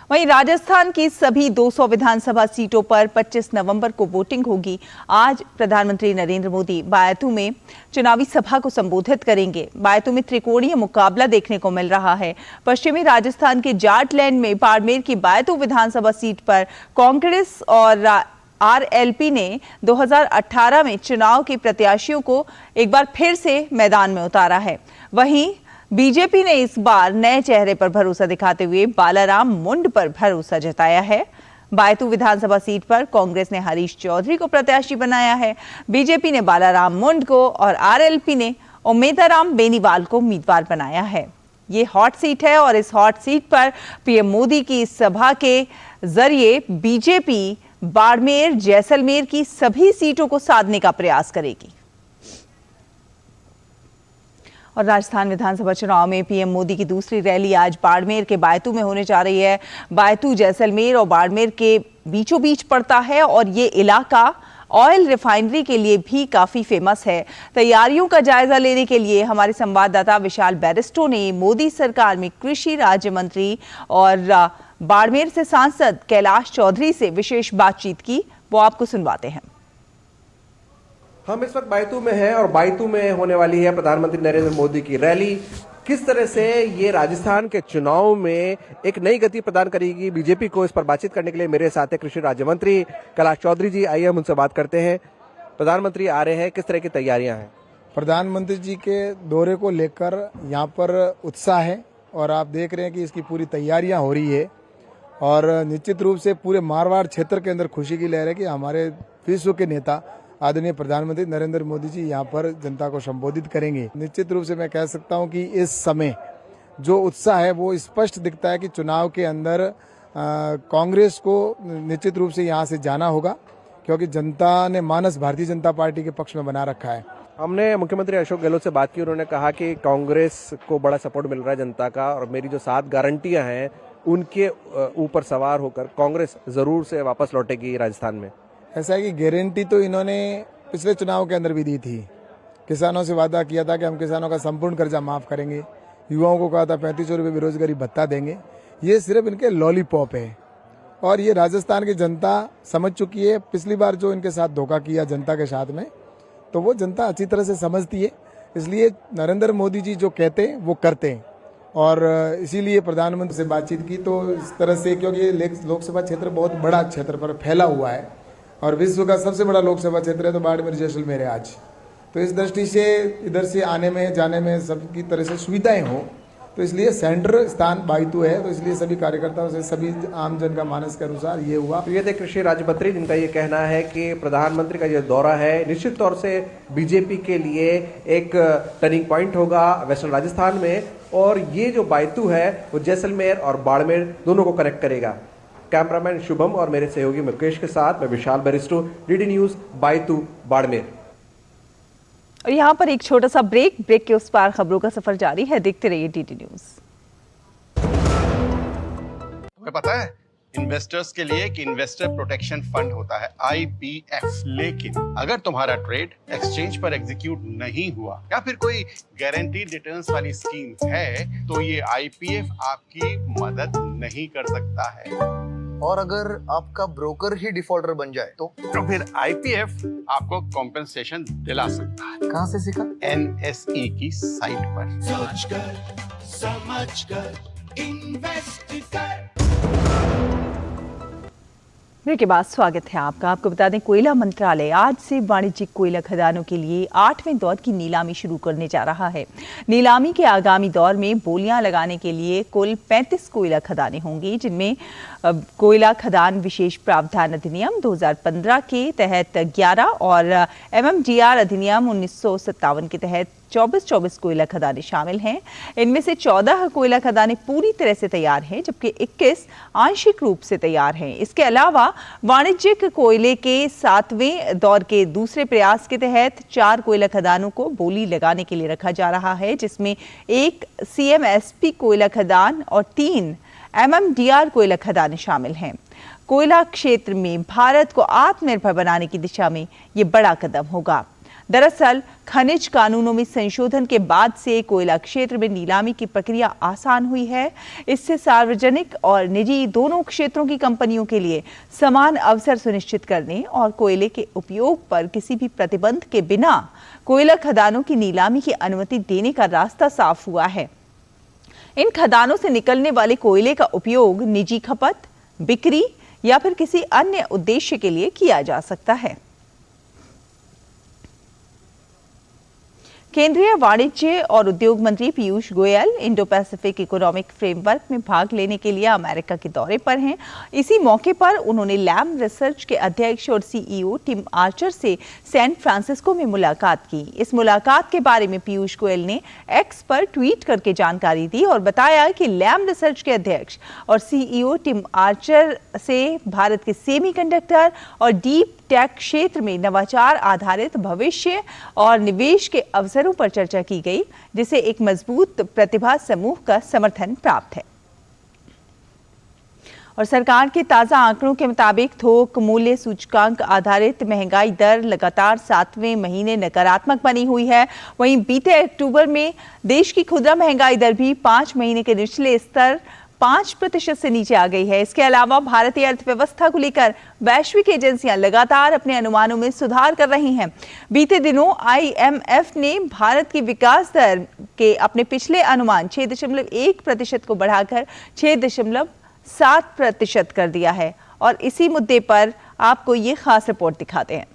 वहीं राजस्थान की सभी 200 विधानसभा सीटों पर 25 नवंबर को वोटिंग होगी। आज प्रधानमंत्री नरेंद्र मोदी बायतू में चुनावी सभा को संबोधित करेंगे। बायतू में त्रिकोणीय मुकाबला देखने को मिल रहा है। पश्चिमी राजस्थान के जाटलैंड में बाड़मेर की बायतू विधानसभा सीट पर कांग्रेस और आरएलपी ने 2018 में चुनाव के प्रत्याशियों को एक बार फिर से मैदान में उतारा है। वहीं बीजेपी ने इस बार नए चेहरे पर भरोसा दिखाते हुए बालाराम मुंड पर भरोसा जताया है। बायतू विधानसभा सीट पर कांग्रेस ने हरीश चौधरी को प्रत्याशी बनाया है। बीजेपी ने बालाराम मुंड को और आरएलपी ने उमेदाराम बेनीवाल को उम्मीदवार बनाया है। ये हॉट सीट है और इस हॉट सीट पर पीएम मोदी की इस सभा के जरिए बीजेपी बाड़मेर, जैसलमेर की सभी सीटों को साधने का प्रयास करेगी। और राजस्थान विधानसभा चुनाव में पीएम मोदी की दूसरी रैली आज बाड़मेर के बायतू में होने जा रही है। बायतू जैसलमेर और बाड़मेर के बीचों बीच पड़ता है और ये इलाका ऑयल रिफाइनरी के लिए भी काफी फेमस है। तैयारियों का जायजा लेने के लिए हमारे संवाददाता विशाल बैरिस्टो ने मोदी सरकार में कृषि राज्य मंत्री और बाड़मेर से सांसद कैलाश चौधरी से विशेष बातचीत की, वो आपको सुनवाते हैं। हम इस वक्त बायतू में हैं और बायतू में होने वाली है प्रधानमंत्री नरेंद्र मोदी की रैली। किस तरह से ये राजस्थान के चुनाव में एक नई गति प्रदान करेगी बीजेपी को, इस पर बातचीत करने के लिए मेरे साथ है कृषि राज्य मंत्री कैलाश चौधरी जी। आइए हम उनसे बात करते हैं। प्रधानमंत्री आ रहे हैं, किस तरह की तैयारियां हैं? प्रधानमंत्री जी के दौरे को लेकर यहाँ पर उत्साह है और आप देख रहे हैं कि इसकी पूरी तैयारियां हो रही है और निश्चित रूप से पूरे मारवाड़ क्षेत्र के अंदर खुशी की लहर है कि हमारे विश्व के नेता आदरणीय प्रधानमंत्री नरेंद्र मोदी जी यहाँ पर जनता को संबोधित करेंगे। निश्चित रूप से मैं कह सकता हूँ कि इस समय जो उत्साह है वो स्पष्ट दिखता है कि चुनाव के अंदर कांग्रेस को निश्चित रूप से यहाँ से जाना होगा, क्योंकि जनता ने मानस भारतीय जनता पार्टी के पक्ष में बना रखा है। हमने मुख्यमंत्री अशोक गहलोत से बात की, उन्होंने कहा कि कांग्रेस को बड़ा सपोर्ट मिल रहा है जनता का और मेरी जो 7 गारंटियां हैं उनके ऊपर सवार होकर कांग्रेस जरूर से वापस लौटेगी राजस्थान में। ऐसा है कि गारंटी तो इन्होंने पिछले चुनाव के अंदर भी दी थी। किसानों से वादा किया था कि हम किसानों का संपूर्ण कर्जा माफ करेंगे, युवाओं को कहा था 3500 रुपये बेरोजगारी भत्ता देंगे। ये सिर्फ इनके लॉलीपॉप है और ये राजस्थान की जनता समझ चुकी है। पिछली बार जो इनके साथ धोखा किया जनता के साथ में, तो वो जनता अच्छी तरह से समझती है। इसलिए नरेंद्र मोदी जी जो कहते हैं वो करते हैं और इसीलिए प्रधानमंत्री से बातचीत की तो इस तरह से, क्योंकि लोकसभा क्षेत्र बहुत बड़ा क्षेत्र पर फैला हुआ है और विश्व का सबसे बड़ा लोकसभा क्षेत्र है तो बाड़मेर जैसलमेर है आज। तो इस दृष्टि से इधर से आने में जाने में सबकी तरह से सुविधाएं हो, तो इसलिए सेंटर स्थान बायतू है, तो इसलिए सभी कार्यकर्ताओं से सभी आम जन का मानस के अनुसार ये हुआ। तो ये थे कृषि राज्य मंत्री जिनका ये कहना है कि प्रधानमंत्री का ये दौरा है निश्चित तौर से बीजेपी के लिए एक टर्निंग पॉइंट होगा वेस्टर्न राजस्थान में, और ये जो बायतू है वो जैसलमेर और बाड़मेर दोनों को कनेक्ट करेगा। कैमरामैन शुभम और मेरे सहयोगी मुकेश के साथ मैं विशाल बैरिस्टो, डीडी न्यूज, बायतू, बाड़मेर। और यहाँ पर एक छोटा सा ब्रेक के उस पार खबरों का सफर जारी है, देखते रहिए डीडी न्यूज। तुम्हें पता है इन्वेस्टर्स के लिए एक इन्वेस्टर प्रोटेक्शन फंड होता है IPF, लेकिन अगर तुम्हारा ट्रेड एक्सचेंज पर एग्जीक्यूट नहीं हुआ या फिर कोई गारंटीड रिटर्न्स वाली स्कीम है तो ये IPF आपकी मदद नहीं कर सकता है। और अगर आपका ब्रोकर ही डिफॉल्टर बन जाए तो फिर IPF आपको कॉम्पेंसेशन दिला सकता है। कहाँ से सीखा? NSE की साइट पर। सोच कर, समझ कर, इन्वेस्ट कर। ब्रेक के बाद स्वागत है आपका। आपको बता दें कोयला मंत्रालय आज से वाणिज्यिक कोयला खदानों के लिए 8वें दौर की नीलामी शुरू करने जा रहा है। नीलामी के आगामी दौर में बोलियां लगाने के लिए कुल 35 कोयला खदानें होंगी, जिनमें कोयला खदान विशेष प्रावधान अधिनियम 2015 के तहत 11 और MMDR अधिनियम 1957 के तहत 24 कोयला खदानें शामिल हैं। इनमें से 14 कोयला खदानें पूरी तरह से तैयार हैं, जबकि 21 आंशिक रूप से तैयार हैं। इसके अलावा वाणिज्यिक कोयले के 7वें दौर के दूसरे प्रयास के तहत 4 कोयला खदानों को बोली लगाने के लिए रखा जा रहा है, जिसमें 1 CMSP कोयला खदान और 3 MMDR कोयला खदानें शामिल हैं। कोयला क्षेत्र में भारत को आत्मनिर्भर बनाने की दिशा में ये बड़ा कदम होगा। दरअसल खनिज कानूनों में संशोधन के बाद से कोयला क्षेत्र में नीलामी की प्रक्रिया आसान हुई है। इससे सार्वजनिक और निजी दोनों क्षेत्रों की कंपनियों के लिए समान अवसर सुनिश्चित करने और कोयले के उपयोग पर किसी भी प्रतिबंध के बिना कोयला खदानों की नीलामी की अनुमति देने का रास्ता साफ हुआ है। इन खदानों से निकलने वाले कोयले का उपयोग निजी खपत, बिक्री या फिर किसी अन्य उद्देश्य के लिए किया जा सकता है। केंद्रीय वाणिज्य और उद्योग मंत्री Piyush Goyal Indo Pacific economic framework में भाग लेने के लिए अमेरिका के दौरे पर हैं। इसी मौके पर उन्होंने लैम रिसर्च के अध्यक्ष और CEO टिम आर्चर से सैन फ्रांसिस्को में मुलाकात की। इस मुलाकात के बारे में पीयूष गोयल ने एक्स पर ट्वीट करके जानकारी दी और बताया कि लैम रिसर्च के अध्यक्ष और CEO टिम आर्चर से भारत के सेमीकंडक्टर और डीप टेक क्षेत्र में नवाचार आधारित भविष्य और निवेश के अवसर अवसरों पर चर्चा की गई, जिसे एक मजबूत प्रतिभा समूह का समर्थन प्राप्त है। और सरकार के ताज़ा आंकड़ों के मुताबिक थोक मूल्य सूचकांक आधारित महंगाई दर लगातार 7वें महीने नकारात्मक बनी हुई है। वहीं बीते अक्टूबर में देश की खुदरा महंगाई दर भी 5 महीने के निचले स्तर 5% से नीचे आ गई है। इसके अलावा भारतीय अर्थव्यवस्था को लेकर वैश्विक एजेंसियां लगातार अपने अनुमानों में सुधार कर रही हैं। बीते दिनों IMF ने भारत की विकास दर के अपने पिछले अनुमान 6.1% को बढ़ाकर 6.7% कर दिया है। और इसी मुद्दे पर आपको ये खास रिपोर्ट दिखाते हैं।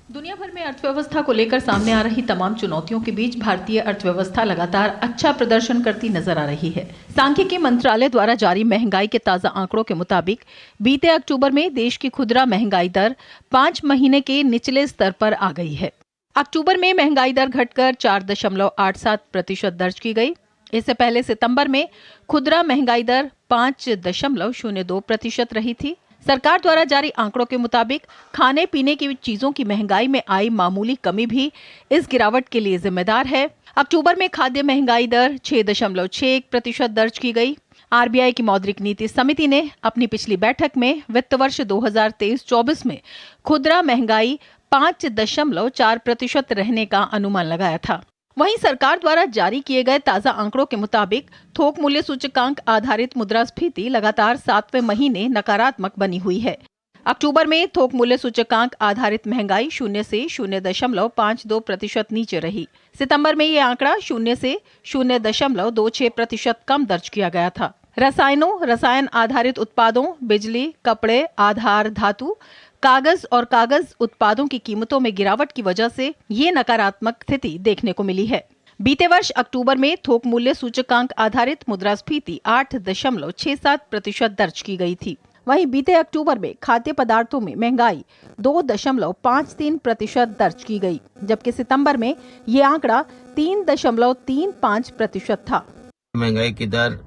दुनिया भर में अर्थव्यवस्था को लेकर सामने आ रही तमाम चुनौतियों के बीच भारतीय अर्थव्यवस्था लगातार अच्छा प्रदर्शन करती नजर आ रही है। सांख्यिकी मंत्रालय द्वारा जारी महंगाई के ताजा आंकड़ों के मुताबिक बीते अक्टूबर में देश की खुदरा महंगाई दर 5 महीने के निचले स्तर पर आ गई है। अक्टूबर में महंगाई दर घटकर 4.87% दर्ज की गई। इससे पहले सितंबर में खुदरा महंगाई दर 5.02% रही थी। सरकार द्वारा जारी आंकड़ों के मुताबिक खाने पीने की चीजों की महंगाई में आई मामूली कमी भी इस गिरावट के लिए जिम्मेदार है। अक्टूबर में खाद्य महंगाई दर 6.61% दर्ज की गई। RBI की मौद्रिक नीति समिति ने अपनी पिछली बैठक में वित्त वर्ष 2023-24 में खुदरा महंगाई 5.4% रहने का अनुमान लगाया था। वहीं सरकार द्वारा जारी किए गए ताजा आंकड़ों के मुताबिक थोक मूल्य सूचकांक आधारित मुद्रास्फीति लगातार 7वें महीने नकारात्मक बनी हुई है। अक्टूबर में थोक मूल्य सूचकांक आधारित महंगाई 0 से 0.52% नीचे रही। सितंबर में ये आंकड़ा 0 से 0.26% कम दर्ज किया गया था। रसायन आधारित उत्पादों, बिजली, कपड़े, आधार धातु, कागज और कागज उत्पादों की कीमतों में गिरावट की वजह से ये नकारात्मक स्थिति देखने को मिली है। बीते वर्ष अक्टूबर में थोक मूल्य सूचकांक आधारित मुद्रास्फीति 8.67% दर्ज की गई थी। वहीं बीते अक्टूबर में खाद्य पदार्थों में महंगाई 2.53% दर्ज की गई, जबकि सितंबर में ये आंकड़ा 3.35% था। महंगाई की दर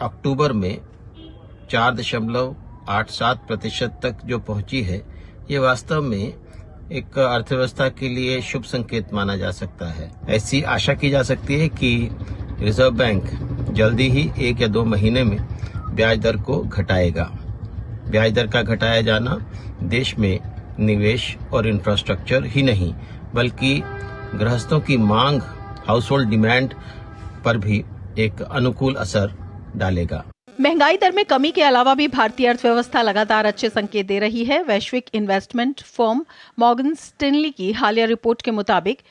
अक्टूबर में 4.87% तक जो पहुंची है, ये वास्तव में एक अर्थव्यवस्था के लिए शुभ संकेत माना जा सकता है। ऐसी आशा की जा सकती है कि रिजर्व बैंक जल्दी ही 1 या 2 महीने में ब्याज दर को घटाएगा। ब्याज दर का घटाया जाना देश में निवेश और इंफ्रास्ट्रक्चर ही नहीं, बल्कि गृहस्थों की मांग, हाउसहोल्ड डिमांड पर भी एक अनुकूल असर डालेगा। महंगाई दर में कमी के अलावा भी भारतीय अर्थव्यवस्था लगातार अच्छे संकेत दे रही है। वैश्विक इन्वेस्टमेंट फर्म मॉर्गन स्टैनली की हालिया रिपोर्ट के मुताबिक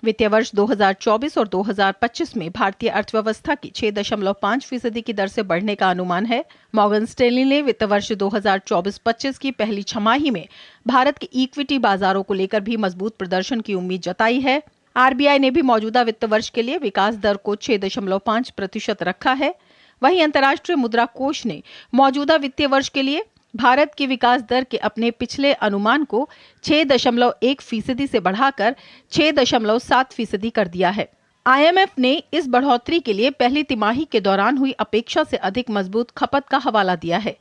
वित्तीय वर्ष 2024 और 2025 में भारतीय अर्थव्यवस्था की 6.5% की दर से बढ़ने का अनुमान है। मॉर्गन स्टैनली ने वित्त वर्ष 2024-25 की पहली छमाही में भारत के इक्विटी बाजारों को लेकर भी मजबूत प्रदर्शन की उम्मीद जताई है। RBI ने भी मौजूदा वित्त वर्ष के लिए विकास दर को 6.5% रखा है। वहीं अंतर्राष्ट्रीय मुद्रा कोष ने मौजूदा वित्तीय वर्ष के लिए भारत की विकास दर के अपने पिछले अनुमान को 6.1% से बढ़ाकर 6.7% कर दिया है। IMF ने इस बढ़ोतरी के लिए पहली तिमाही के दौरान हुई अपेक्षा से अधिक मजबूत खपत का हवाला दिया है।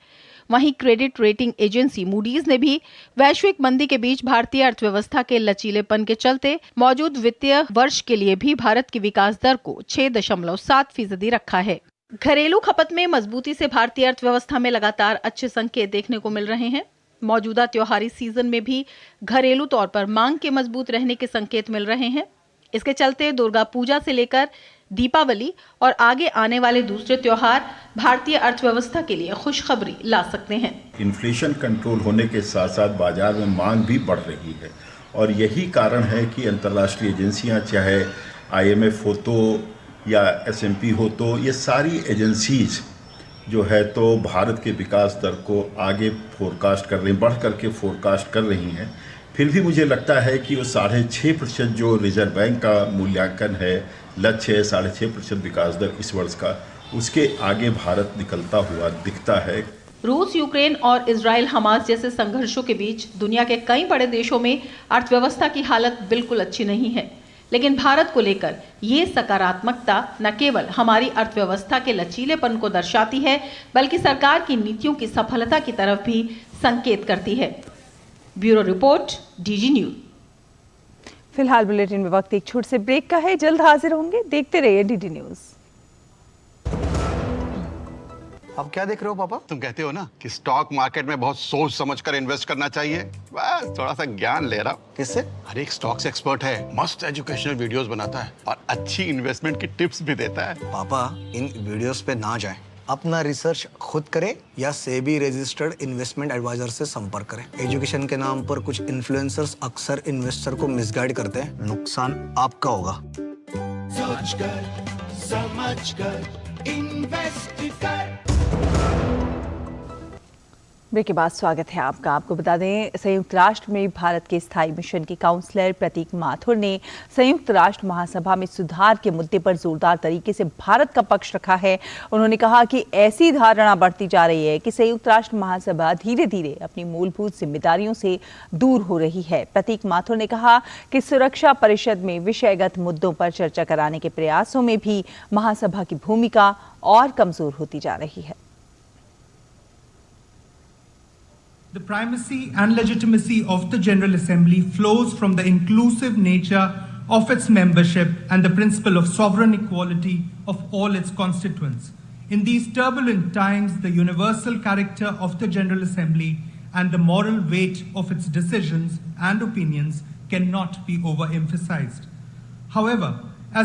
वहीं क्रेडिट रेटिंग एजेंसी मूडीज ने भी वैश्विक मंदी के बीच भारतीय अर्थव्यवस्था के लचीलेपन के चलते मौजूद वित्तीय वर्ष के लिए भी भारत की विकास दर को 6.7% रखा है। घरेलू खपत में मजबूती से भारतीय अर्थव्यवस्था में लगातार अच्छे संकेत देखने को मिल रहे हैं। मौजूदा त्योहारी सीजन में भी घरेलू तौर पर मांग के मजबूत रहने के संकेत मिल रहे हैं। इसके चलते दुर्गा पूजा से लेकर दीपावली और आगे आने वाले दूसरे त्योहार भारतीय अर्थव्यवस्था के लिए खुशखबरी ला सकते हैं। इन्फ्लेशन कंट्रोल होने के साथ साथ बाजार में मांग भी बढ़ रही है और यही कारण है कि अंतर्राष्ट्रीय एजेंसियां, चाहे IMF हो तो या SMP हो तो, ये सारी एजेंसीज जो है तो भारत के विकास दर को आगे फोरकास्ट कर रही, बढ़ करके फोरकास्ट कर रही हैं। फिर भी मुझे लगता है कि वो 6.5% जो रिजर्व बैंक का मूल्यांकन है, लक्ष्य है 6.5% विकास दर इस वर्ष का, उसके आगे भारत निकलता हुआ दिखता है। रूस, यूक्रेन और इजराइल हमास जैसे संघर्षों के बीच दुनिया के कई बड़े देशों में अर्थव्यवस्था की हालत बिल्कुल अच्छी नहीं है, लेकिन भारत को लेकर ये सकारात्मकता न केवल हमारी अर्थव्यवस्था के लचीलेपन को दर्शाती है, बल्कि सरकार की नीतियों की सफलता की तरफ भी संकेत करती है। Bureau report, DG news. फिलहाल बुलेटिन में वक्त एक छोटे से ब्रेक का है, जल्द हाजिर होंगे, देखते रहिए डीडी न्यूज। अब क्या देख रहे हो पापा? तुम कहते हो ना कि स्टॉक मार्केट में बहुत सोच समझकर इन्वेस्ट करना चाहिए, बस थोड़ा सा ज्ञान ले रहा हूँ। किससे? हर एक स्टॉक्स एक्सपर्ट है, मस्त एजुकेशनल वीडियोस बनाता है और अच्छी इन्वेस्टमेंट की टिप्स भी देता है। पापा इन वीडियोस पे ना जाएं, अपना रिसर्च खुद करें या सेबी रजिस्टर्ड इन्वेस्टमेंट एडवाइजर से संपर्क करें। एजुकेशन के नाम पर कुछ इन्फ्लुएंसर्स अक्सर इन्वेस्टर को मिसगाइड करते हैं, नुकसान आपका होगा। सोचकर समझकर इन्वेस्ट कर। ब्रेक के बाद स्वागत है आपका। आपको बता दें, संयुक्त राष्ट्र में भारत के स्थायी मिशन के काउंसलर प्रतीक माथुर ने संयुक्त राष्ट्र महासभा में सुधार के मुद्दे पर जोरदार तरीके से भारत का पक्ष रखा है। उन्होंने कहा कि ऐसी धारणा बढ़ती जा रही है कि संयुक्त राष्ट्र महासभा धीरे धीरे अपनी मूलभूत जिम्मेदारियों से दूर हो रही है। प्रतीक माथुर ने कहा कि सुरक्षा परिषद में विषयगत मुद्दों पर चर्चा कराने के प्रयासों में भी महासभा की भूमिका और कमजोर होती जा रही है। The primacy and legitimacy of the General Assembly flows from the inclusive nature of its membership and the principle of sovereign equality of all its constituents. In these turbulent times, the universal character of the General Assembly and the moral weight of its decisions and opinions cannot be overemphasized. However,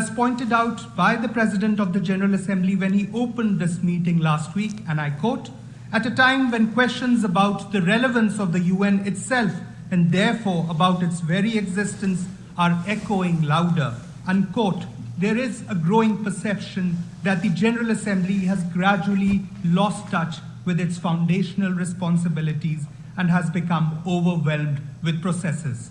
as pointed out by the President of the General Assembly when he opened this meeting last week, and I quote, "At a time when questions about the relevance of the UN itself and therefore about its very existence are echoing louder," unquote, there is a growing perception that the General Assembly has gradually lost touch with its foundational responsibilities and has become overwhelmed with processes.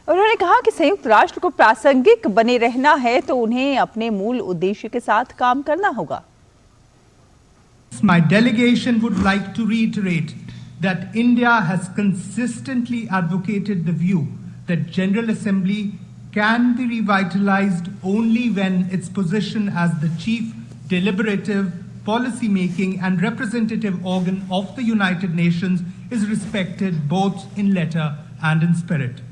उन्होंने कहा कि संयुक्त राष्ट्र को प्रासंगिक बने रहना है तो उन्हें अपने मूल उद्देश्य के साथ काम करना होगा। My delegation would like to reiterate that India has consistently advocated the view that General Assembly can be revitalized only when its position as the chief deliberative, policy-making and representative organ of the United Nations is respected both in letter and in spirit.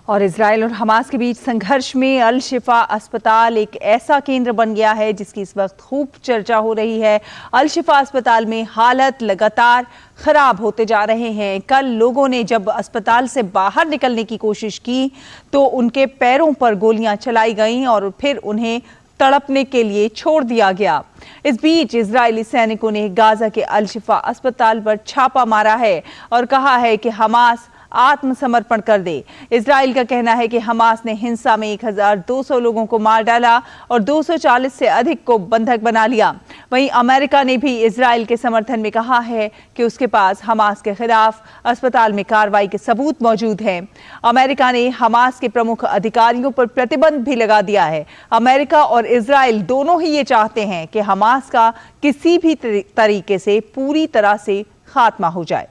और Israel और Hamas के बीच संघर्ष में अल शिफा अस्पताल एक ऐसा केंद्र बन गया है जिसकी इस वक्त खूब चर्चा हो रही है। अल शिफा अस्पताल में हालत लगातार खराब होते जा रहे हैं। कल लोगों ने जब अस्पताल से बाहर निकलने की कोशिश की तो उनके पैरों पर गोलियां चलाई गईं और फिर उन्हें तड़पने के लिए छोड़ दिया गया। इस बीच इजरायली सैनिकों ने गाजा के अल शिफा अस्पताल पर छापा मारा है और कहा है कि हमास आत्मसमर्पण कर दे। इजराइल का कहना है कि हमास ने हिंसा में 1200 लोगों को मार डाला और 240 से अधिक को बंधक बना लिया। वहीं अमेरिका ने भी इजराइल के समर्थन में कहा है कि उसके पास हमास के खिलाफ अस्पताल में कार्रवाई के सबूत मौजूद हैं। अमेरिका ने हमास के प्रमुख अधिकारियों पर प्रतिबंध भी लगा दिया है। अमेरिका और इजराइल दोनों ही ये चाहते हैं कि हमास का किसी भी तरीके से पूरी तरह से खात्मा हो जाए।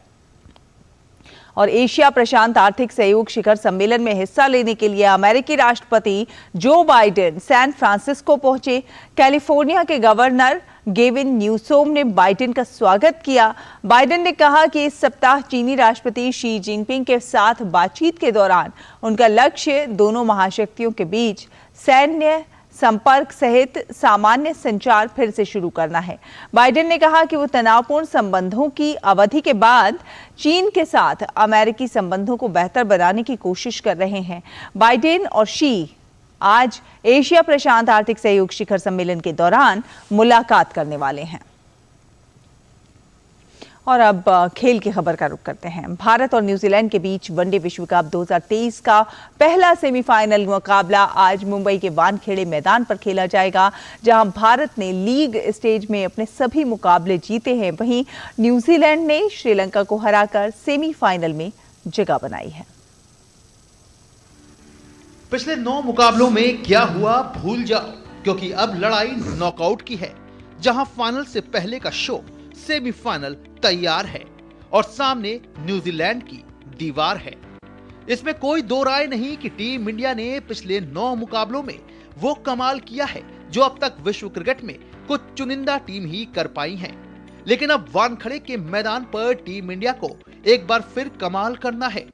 और एशिया प्रशांत आर्थिक सहयोग शिखर सम्मेलन में हिस्सा लेने के लिए अमेरिकी राष्ट्रपति जो बाइडेन सैन फ्रांसिस्को पहुंचे। कैलिफोर्निया के गवर्नर गेविन न्यूसोम ने बाइडेन का स्वागत किया। बाइडेन ने कहा कि इस सप्ताह चीनी राष्ट्रपति शी जिनपिंग के साथ बातचीत के दौरान उनका लक्ष्य दोनों महाशक्तियों के बीच सैन्य संपर्क सहित सामान्य संचार फिर से शुरू करना है। बाइडेन ने कहा कि वो तनावपूर्ण संबंधों की अवधि के बाद चीन के साथ अमेरिकी संबंधों को बेहतर बनाने की कोशिश कर रहे हैं। बाइडेन और शी आज एशिया प्रशांत आर्थिक सहयोग शिखर सम्मेलन के दौरान मुलाकात करने वाले हैं। और अब खेल की खबर का रुख करते हैं। भारत और न्यूजीलैंड के बीच वनडे विश्व कप 2023 का पहला सेमीफाइनल मुकाबला आज मुंबई के वानखेड़े मैदान पर खेला जाएगा, जहां भारत ने लीग स्टेज में अपने सभी मुकाबले जीते हैं। वहीं न्यूजीलैंड ने श्रीलंका को हराकर सेमीफाइनल में जगह बनाई है। पिछले 9 मुकाबलों में क्या हुआ भूल जाओ, क्योंकि अब लड़ाई नॉकआउट की है, जहां फाइनल से पहले का शो सेमीफाइनल तैयार है और सामने न्यूजीलैंड की दीवार है। इसमें कोई दो राय नहीं कि टीम इंडिया ने पिछले 9 मुकाबलों में वो कमाल किया है जो अब तक विश्व क्रिकेट में कुछ चुनिंदा टीम ही कर पाई हैं। लेकिन अब वानखड़े के मैदान पर टीम इंडिया को एक बार फिर कमाल करना है।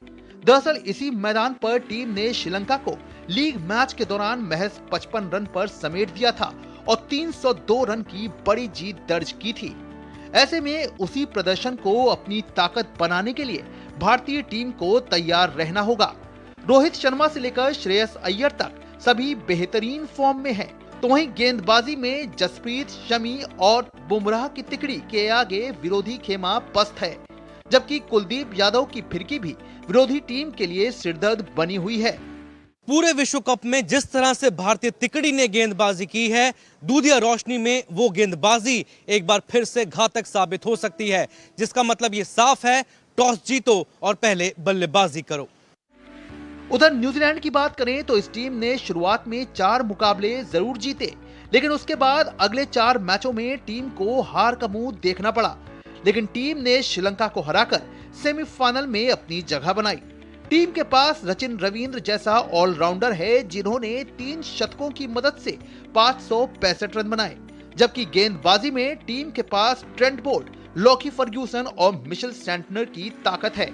दरअसल इसी मैदान पर टीम ने श्रीलंका को लीग मैच के दौरान महज 55 रन पर समेट दिया था और 302 रन की बड़ी जीत दर्ज की थी। ऐसे में उसी प्रदर्शन को अपनी ताकत बनाने के लिए भारतीय टीम को तैयार रहना होगा। रोहित शर्मा से लेकर श्रेयस अय्यर तक सभी बेहतरीन फॉर्म में हैं। तो वहीं गेंदबाजी में जसप्रीत, शमी और बुमराह की तिकड़ी के आगे विरोधी खेमा पस्त है, जबकि कुलदीप यादव की फिरकी भी विरोधी टीम के लिए सिरदर्द बनी हुई है। पूरे विश्व कप में जिस तरह से भारतीय तिकड़ी ने गेंदबाजी की है, दूधिया रोशनी में वो गेंदबाजी एक बार फिर से घातक साबित हो सकती है, जिसका मतलब ये साफ है, टॉस जीतो और पहले बल्लेबाजी करो। उधर न्यूजीलैंड की बात करें तो इस टीम ने शुरुआत में 4 मुकाबले जरूर जीते, लेकिन उसके बाद अगले 4 मैचों में टीम को हार का मुंह देखना पड़ा। लेकिन टीम ने श्रीलंका को हराकर सेमीफाइनल में अपनी जगह बनाई। टीम के पास सचिन रविंद्र जैसा ऑलराउंडर है, जिन्होंने 3 शतकों की मदद से 565 रन बनाए, जबकि गेंदबाजी में टीम के पास ट्रेंट बोल्ट, लॉकी फर्ग्यूसन और मिशेल सैंटनर की ताकत है।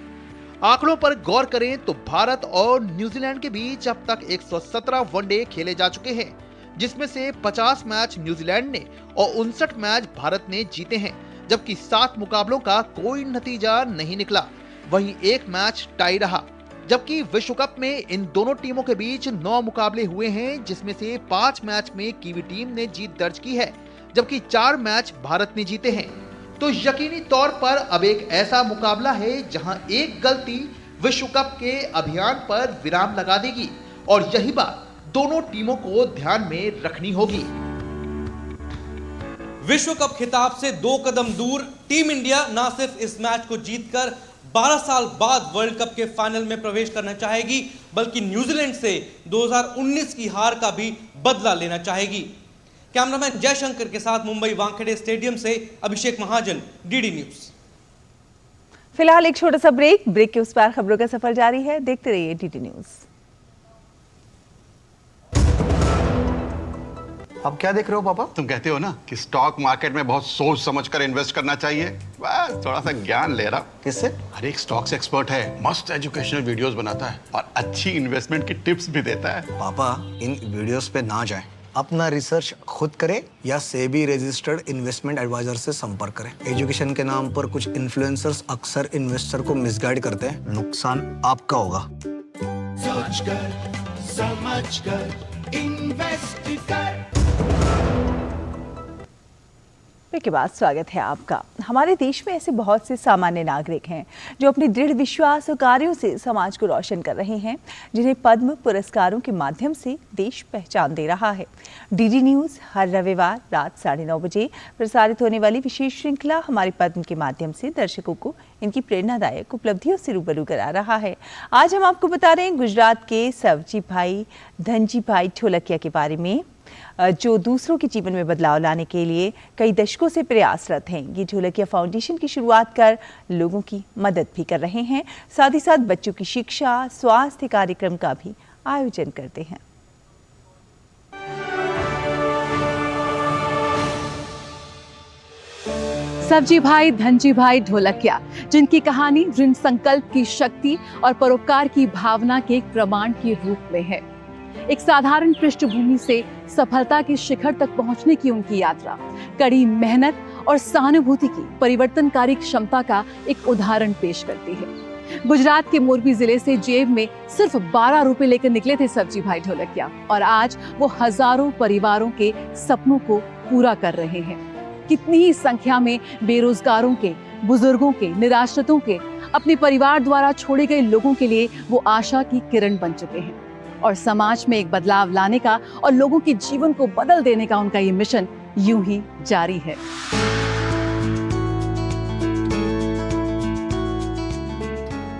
आंकड़ों पर गौर करें तो भारत और न्यूजीलैंड के बीच अब तक 117 वनडे खेले जा चुके हैं, जिसमें से 50 मैच न्यूजीलैंड ने और 59 मैच भारत ने जीते हैं, जबकि 7 मुकाबलों का कोई नतीजा नहीं निकला। वहीं 1 मैच टाई रहा, जबकि विश्व कप में इन दोनों टीमों के बीच 9 मुकाबले हुए हैं, जिसमें से 5 मैच में कीवी टीम ने जीत दर्ज की है, जबकि 4 मैच भारत ने जीते हैं। तो यकीनी तौर पर अब एक ऐसा मुकाबला है जहां एक गलती विश्व कप के अभियान पर विराम लगा देगी, और यही बात दोनों टीमों को ध्यान में रखनी होगी। विश्व कप खिताब से 2 कदम दूर टीम इंडिया न सिर्फ इस मैच को जीतकर 12 साल बाद वर्ल्ड कप के फाइनल में प्रवेश करना चाहेगी, बल्कि न्यूजीलैंड से 2019 की हार का भी बदला लेना चाहेगी। कैमरामैन जयशंकर के साथ मुंबई वानखेड़े स्टेडियम से अभिषेक महाजन, डीडी न्यूज। फिलहाल एक छोटा सा ब्रेक के उस पार खबरों का सफर जारी है, देखते रहिए डीडी न्यूज। अब क्या देख रहे हो पापा? तुम कहते हो ना कि स्टॉक मार्केट में बहुत सोच समझकर इन्वेस्ट करना चाहिए, बस थोड़ा सा ज्ञान ले रहा। किससे? हर एक स्टॉक्स एक्सपर्ट है, मस्त एजुकेशनल वीडियोस बनाता है और अच्छी इन्वेस्टमेंट की टिप्स भी देता है। पापा इन वीडियोस पे ना जाएं, अपना रिसर्च खुद करें या सेबी रजिस्टर्ड इन्वेस्टमेंट एडवाइजर से संपर्क करें। एजुकेशन के नाम पर कुछ इन्फ्लुएंसर्स अक्सर इन्वेस्टर को मिसगाइड करते हैं, नुकसान आपका होगा। सोच कर समझ कर इन्वेस्ट कर। के बाद स्वागत है आपका। हमारे देश में ऐसे बहुत से सामान्य नागरिक हैं जो अपने दृढ़ विश्वास और कार्यों से समाज को रोशन कर रहे हैं, जिन्हें पद्म पुरस्कारों के माध्यम से देश पहचान दे रहा है। डीडी न्यूज़ हर रविवार रात 9:30 बजे प्रसारित होने वाली विशेष श्रृंखला हमारे पद्म के माध्यम से दर्शकों को इनकी प्रेरणादायक उपलब्धियों से रूबरू करा रहा है। आज हम आपको बता रहे हैं गुजरात के सवजी भाई धनजी भाई ढोलकिया के बारे में, जो दूसरों के जीवन में बदलाव लाने के लिए कई दशकों से प्रयासरत हैं। ये ढोलकिया फाउंडेशन की शुरुआत कर लोगों की मदद भी कर रहे हैं, साथ ही साथ बच्चों की शिक्षा, स्वास्थ्य कार्यक्रम का भी आयोजन करते हैं। सब्जी भाई धनजी भाई ढोलकिया, जिनकी कहानी ऋण संकल्प की शक्ति और परोपकार की भावना के एक प्रमाण के रूप में है। एक साधारण पृष्ठभूमि से सफलता के शिखर तक पहुंचने की उनकी यात्रा कड़ी मेहनत और सहानुभूति की परिवर्तनकारी क्षमता का एक उदाहरण पेश करती है। गुजरात के मोरबी जिले से जेब में सिर्फ 12 रुपए लेकर निकले थे सब्जी भाई ढोलकिया, और आज वो हजारों परिवारों के सपनों को पूरा कर रहे हैं। कितनी ही संख्या में बेरोजगारों के, बुजुर्गों के, निराश्रितों के, अपने परिवार द्वारा छोड़े गए लोगों के लिए वो आशा की किरण बन चुके हैं, और समाज में एक बदलाव लाने का और लोगों के जीवन को बदल देने का उनका ये मिशन यूं ही जारी है।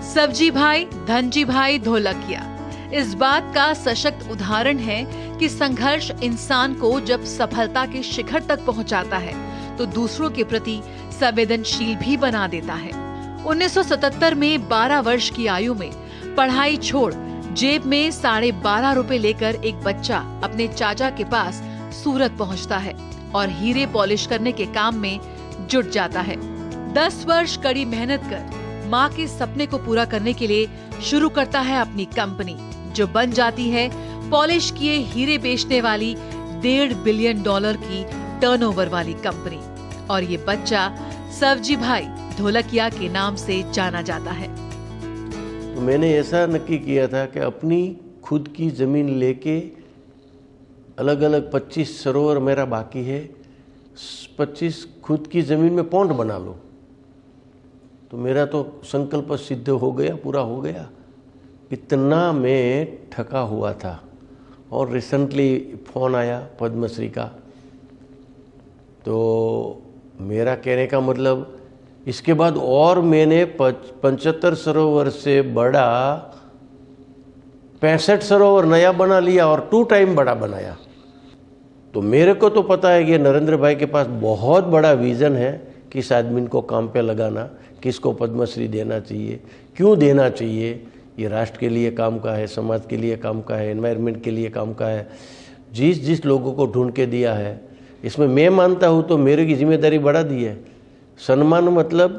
सब्जी भाई धनजी भाई ढोलकिया इस बात का सशक्त उदाहरण है कि संघर्ष इंसान को जब सफलता के शिखर तक पहुंचाता है तो दूसरों के प्रति संवेदनशील भी बना देता है। 1977 में 12 वर्ष की आयु में पढ़ाई छोड़ जेब में 12.5 रुपए लेकर एक बच्चा अपने चाचा के पास सूरत पहुंचता है और हीरे पॉलिश करने के काम में जुट जाता है। 10 वर्ष कड़ी मेहनत कर माँ के सपने को पूरा करने के लिए शुरू करता है अपनी कंपनी, जो बन जाती है पॉलिश किए हीरे बेचने वाली $1.5 बिलियन की टर्नओवर वाली कंपनी। और ये बच्चा सवजी भाई ढोलकिया के नाम से जाना जाता है। तो मैंने ऐसा नक्की किया था कि अपनी खुद की ज़मीन लेके अलग अलग 25 सरोवर मेरा बाकी है, 25 खुद की ज़मीन में पॉन्ड बना लो। तो मेरा तो संकल्प सिद्ध हो गया, पूरा हो गया। इतना मैं ठका हुआ था। और रिसेंटली फ़ोन आया पद्मश्री का। तो मेरा कहने का मतलब इसके बाद और मैंने 75 सरोवर से बड़ा 65 सरोवर नया बना लिया और 2 टाइम बड़ा बनाया। तो मेरे को तो पता है कि नरेंद्र भाई के पास बहुत बड़ा विज़न है, किस आदमी को काम पे लगाना, किसको पद्मश्री देना चाहिए, क्यों देना चाहिए। ये राष्ट्र के लिए काम का है, समाज के लिए काम का है, एनवायरनमेंट के लिए काम का है। जिस जिस लोगों को ढूंढ के दिया है, इसमें मैं मानता हूँ तो मेरे की जिम्मेदारी बढ़ा दी है। सम्मान मतलब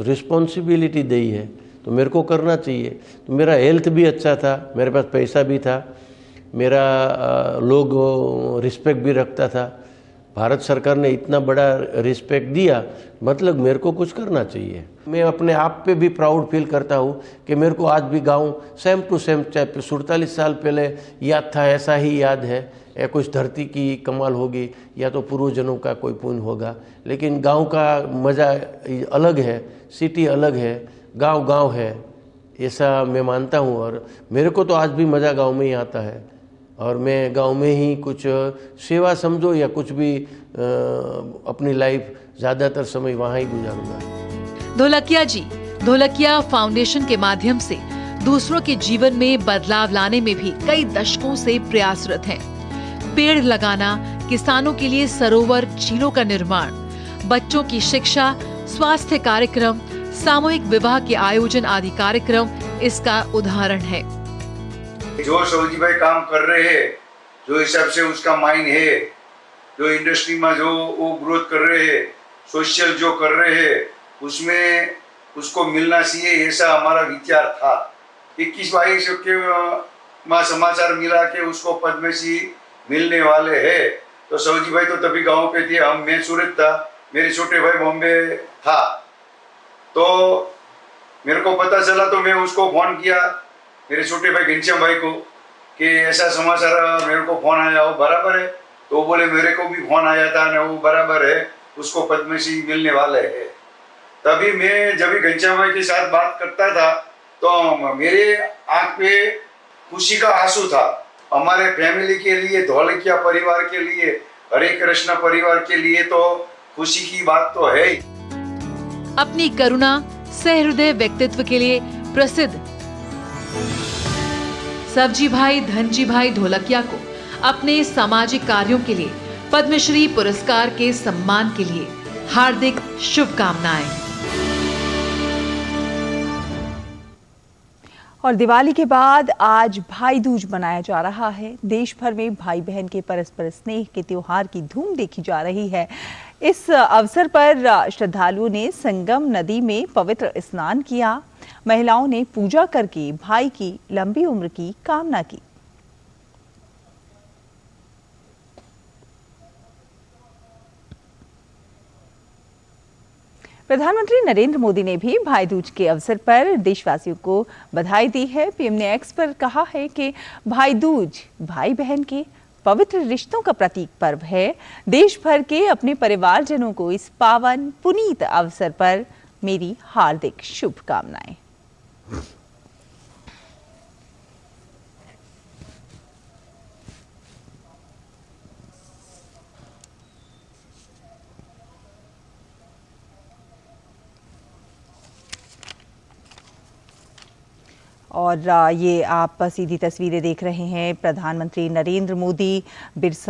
रिस्पॉन्सिबिलिटी दी है, तो मेरे को करना चाहिए। तो मेरा हेल्थ भी अच्छा था, मेरे पास पैसा भी था, मेरा लोग रिस्पेक्ट भी रखता था। भारत सरकार ने इतना बड़ा रिस्पेक्ट दिया, मतलब मेरे को कुछ करना चाहिए। मैं अपने आप पे भी प्राउड फील करता हूँ कि मेरे को आज भी गाँव सेम टू सेम, चाहे 47 साल पहले याद था, ऐसा ही याद है। या कुछ धरती की कमाल होगी या तो पूर्वजनों का कोई पुण्य होगा, लेकिन गांव का मज़ा अलग है, सिटी अलग है, गांव गांव है, ऐसा मैं मानता हूं। और मेरे को तो आज भी मज़ा गांव में ही आता है और मैं गांव में ही कुछ सेवा समझो या कुछ भी अपनी लाइफ ज़्यादातर समय वहाँ ही गुजारूंगा। ढोलकिया जी ढोलकिया फाउंडेशन के माध्यम से दूसरों के जीवन में बदलाव लाने में भी कई दशकों से प्रयासरत हैं। पेड़ लगाना, किसानों के लिए सरोवर झीलों का निर्माण, बच्चों की शिक्षा, स्वास्थ्य कार्यक्रम, सामूहिक विवाह के आयोजन आदि कार्यक्रम इसका उदाहरण है। जो सवजी भाई काम कर रहे हैं, जो हिसाब से उसका माइंड है, जो इंडस्ट्री में जो वो ग्रोथ कर रहे हैं, सोशल जो कर रहे हैं, उसमें उसको मिलना चाहिए, ऐसा हमारा विचार था। 21-22 के समाचार मिला कि उसको पद्मश्री मिलने वाले हैं। तो सवजी भाई तो तभी गांव पे थे, मैं सूरत था, मेरे छोटे भाई बॉम्बे था। तो मेरे को पता चला तो मैं उसको फ़ोन किया, मेरे छोटे भाई घनश्याम भाई को, कि ऐसा समाचार मेरे को फ़ोन आया, वो बराबर है? तो वो बोले मेरे को भी फ़ोन आया था ना, वो बराबर है, उसको पद्मश्री मिलने वाले है। तभी मैं जब भी घनश्याम भाई के साथ बात करता था तो मेरे आँख पे खुशी का आंसू था। हमारे फैमिली के लिए, ढोलकिया परिवार के लिए, हरे कृष्ण परिवार के लिए तो खुशी की बात तो है। अपनी करुणा, सहृदय व्यक्तित्व के लिए प्रसिद्ध सवजी भाई धनजी भाई ढोलकिया को अपने सामाजिक कार्यों के लिए पद्मश्री पुरस्कार के सम्मान के लिए हार्दिक शुभकामनाएं। और दिवाली के बाद आज भाई दूज मनाया जा रहा है। देश भर में भाई बहन के परस्पर स्नेह के त्योहार की धूम देखी जा रही है। इस अवसर पर श्रद्धालुओं ने संगम नदी में पवित्र स्नान किया। महिलाओं ने पूजा करके भाई की लंबी उम्र की कामना की। प्रधानमंत्री नरेंद्र मोदी ने भी भाई दूज के अवसर पर देशवासियों को बधाई दी है। पीएम ने एक्स पर कहा है कि भाई दूज भाई बहन के पवित्र रिश्तों का प्रतीक पर्व है। देश भर के अपने परिवारजनों को इस पावन पुनीत अवसर पर मेरी हार्दिक शुभकामनाएं। और ये आप सीधी तस्वीरें देख रहे हैं। प्रधानमंत्री नरेंद्र मोदी बिरसा